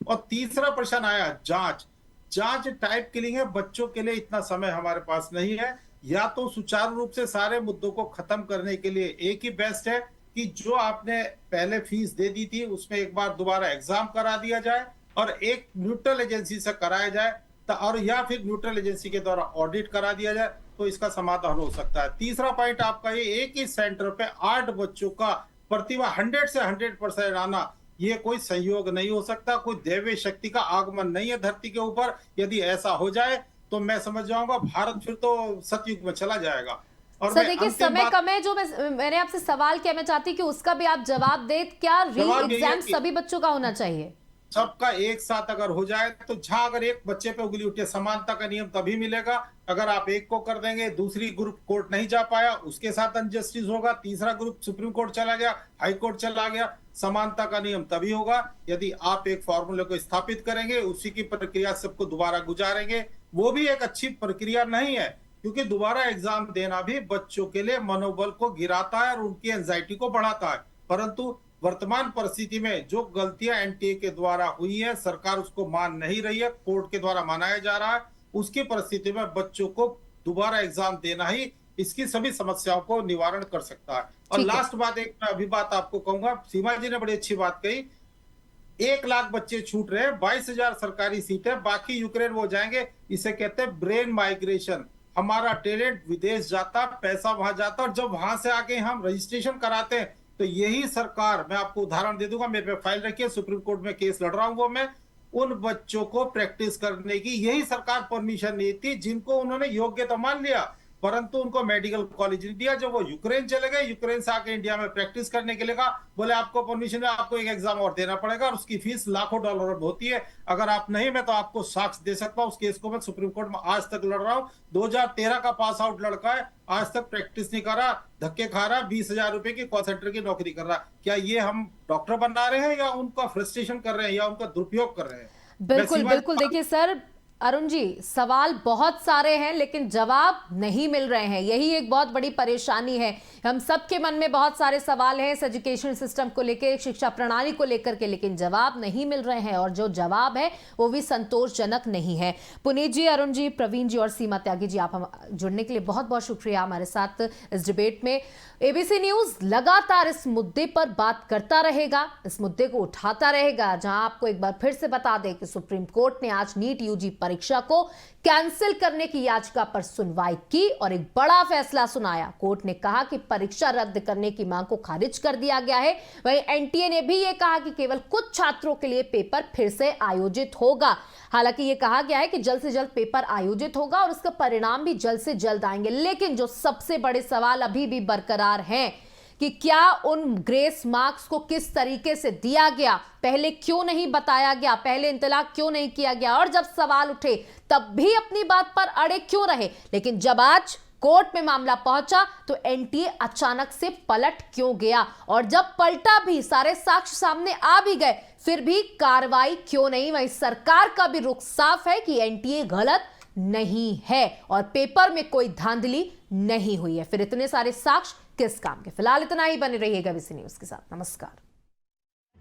और तीसरा प्रश्न आया जांच टाइप किलिंग है, बच्चों के लिए इतना समय हमारे पास नहीं है। या तो सुचारू रूप से सारे मुद्दों को खत्म करने के लिए एक ही बेस्ट है कि जो आपने पहले फीस दे दी थी उसमें एक बार दोबारा एग्जाम करा दिया जाए और एक न्यूट्रल एजेंसी से कराया जाए, और या फिर न्यूट्रल एजेंसी के द्वारा ऑडिट करा दिया जाए, तो इसका समाधान हो सकता है। तीसरा पॉइंट आपका ये, एक ही सेंटर पे 8 बच्चों का प्रतिभा 100 से 100% आना, ये कोई संयोग नहीं हो सकता, कोई दैवीय शक्ति का आगमन नहीं है धरती के ऊपर। यदि ऐसा हो जाए तो मैं समझ जाऊंगा भारत फिर तो सतयुग में चला जाएगा। और सर मैं देखिए अंतिम समय बात- कम है, जो मैंने आपसे सवाल किया, मैं चाहती हूँ कि उसका भी आप जवाब दें। क्या री जवाब यही है एग्जाम कि- सभी बच्चों का होना चाहिए? सबका एक साथ अगर हो जाए तो जहां अगर एक बच्चे पे उंगली उठे, समानता का नियम तभी मिलेगा। अगर आप एक को कर देंगे, दूसरी ग्रुप कोर्ट नहीं जा पाया, उसके साथ अनजस्टिस होगा, तीसरा ग्रुप सुप्रीम कोर्ट चला गया, हाई कोर्ट चला गया। समानता का नियम तभी होगा यदि आप एक फॉर्मूले को स्थापित करेंगे, उसी की प्रक्रिया सबको दोबारा गुजारेंगे। वो भी एक अच्छी प्रक्रिया नहीं है, क्योंकि दोबारा एग्जाम देना भी बच्चों के लिए मनोबल को गिराता है और उनकी एंजाइटी को बढ़ाता है। परंतु वर्तमान परिस्थिति में जो गलतियां एनटीए के द्वारा हुई है, सरकार उसको मान नहीं रही है, कोर्ट के द्वारा मनाया जा रहा है। उसकी परिस्थिति में बच्चों को दोबारा एग्जाम देना ही इसकी सभी समस्याओं को निवारण कर सकता है। और ठीक है। लास्ट बात, एक मैं अभी बात आपको कहूंगा, सीमा जी ने बड़ी अच्छी बात कही। 1 लाख बच्चे छूट रहे हैं, 22,000 सरकारी सीटें, बाकी यूक्रेन वो जाएंगे। इसे कहते हैं ब्रेन माइग्रेशन। हमारा टैलेंट विदेश जाता, पैसा वहां जाता, और जब वहां से आके हम रजिस्ट्रेशन कराते हैं तो यही सरकार, मैं आपको उदाहरण दे दूंगा, मेरे पे फाइल रखिए, सुप्रीम कोर्ट में केस लड़ रहा हूं वो मैं, उन बच्चों को प्रैक्टिस करने की यही सरकार परमिशन नहीं थी, जिनको उन्होंने योग्यता मान लिया, परंतु उनको मेडिकल कॉलेज नहीं दिया। जब वो यूक्रेन चले गए, यूक्रेन से आके इंडिया में प्रैक्टिस करने के लिए कहा, बोले आपको परमिशन है, आपको एक एग्जाम और देना पड़ेगा, और उसकी फीस लाखों डॉलर होती है। अगर आप नहीं, मैं तो आपको साक्ष्य दे सकता हूं, उस केस को मैं सुप्रीम कोर्ट में आज तक लड़ रहा हूं। 2013 का पास आउट लड़का है, आज तक प्रैक्टिस नहीं कर रहा, धक्के खा रहा, 20,000 रुपए की कॉल सेंटर की नौकरी कर रहा। क्या ये हम डॉक्टर बना रहे हैं, या उनका फ्रस्ट्रेशन कर रहे हैं, या उनका दुरुपयोग कर रहे हैं? बिल्कुल बिल्कुल। देखिए सर, अरुण जी, सवाल बहुत सारे हैं लेकिन जवाब नहीं मिल रहे हैं, यही एक बहुत बड़ी परेशानी है। हम सबके मन में बहुत सारे सवाल हैं इस एजुकेशन सिस्टम को लेकर, शिक्षा प्रणाली को लेकर के, लेकिन जवाब नहीं मिल रहे हैं, और जो जवाब है वो भी संतोषजनक नहीं है। पुनीत जी, अरुण जी, प्रवीण जी और सीमा त्यागी जी, आप हम जुड़ने के लिए बहुत बहुत शुक्रिया हमारे साथ इस डिबेट में। एबीसी न्यूज लगातार इस मुद्दे पर बात करता रहेगा, इस मुद्दे को उठाता रहेगा, जहां आपको एक बार फिर से बता दें कि सुप्रीम कोर्ट ने आज नीट यूजी परीक्षा को कैंसिल करने की याचिका पर सुनवाई की और एक बड़ा फैसला सुनाया। कोर्ट ने कहा कि परीक्षा रद्द करने की मांग को खारिज कर दिया गया है। वहीं एनटीए ने भी यह कहा कि केवल कुछ छात्रों के लिए पेपर फिर से आयोजित होगा। हालांकि यह कहा गया है कि जल्द से जल्द पेपर आयोजित होगा और उसका परिणाम भी जल्द से जल्द आएंगे। लेकिन जो सबसे बड़े सवाल अभी भी बरकरार हैं कि क्या उन ग्रेस मार्क्स को किस तरीके से दिया गया, पहले क्यों नहीं बताया गया, पहले इंतलाक क्यों नहीं किया गया, और जब सवाल उठे तब भी अपनी बात पर अड़े क्यों रहे। लेकिन जब आज कोर्ट में मामला पहुंचा तो एनटीए अचानक से पलट क्यों गया, और जब पलटा भी, सारे साक्ष्य सामने आ भी गए, फिर भी कार्रवाई क्यों नहीं। वहीं सरकार का भी रुख साफ है कि एनटीए गलत नहीं है और पेपर में कोई धांधली नहीं हुई है। फिर इतने सारे साक्ष्य किस काम के? फिलहाल इतना ही, बने रहिएगा एबीसी न्यूज के साथ। नमस्कार।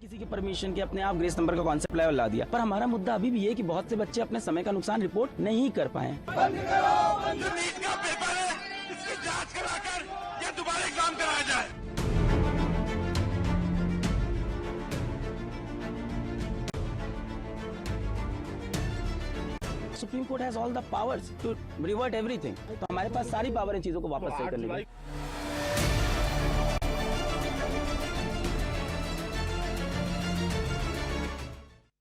किसी की परमिशन के अपने आप ग्रेस नंबर का कॉन्सेप्ट लेवल ला दिया, पर हमारा मुद्दा अभी भी ये कि बहुत से बच्चे अपने समय का नुकसान रिपोर्ट नहीं कर पाए। नीट का पेपर है, इसकी जांच कराकर ये दोबारा एग्जाम कराया जाए। Supreme Court has all the powers to revert everything, तो हमारे पास सारी पावर इन चीजों को वापस सही करने की।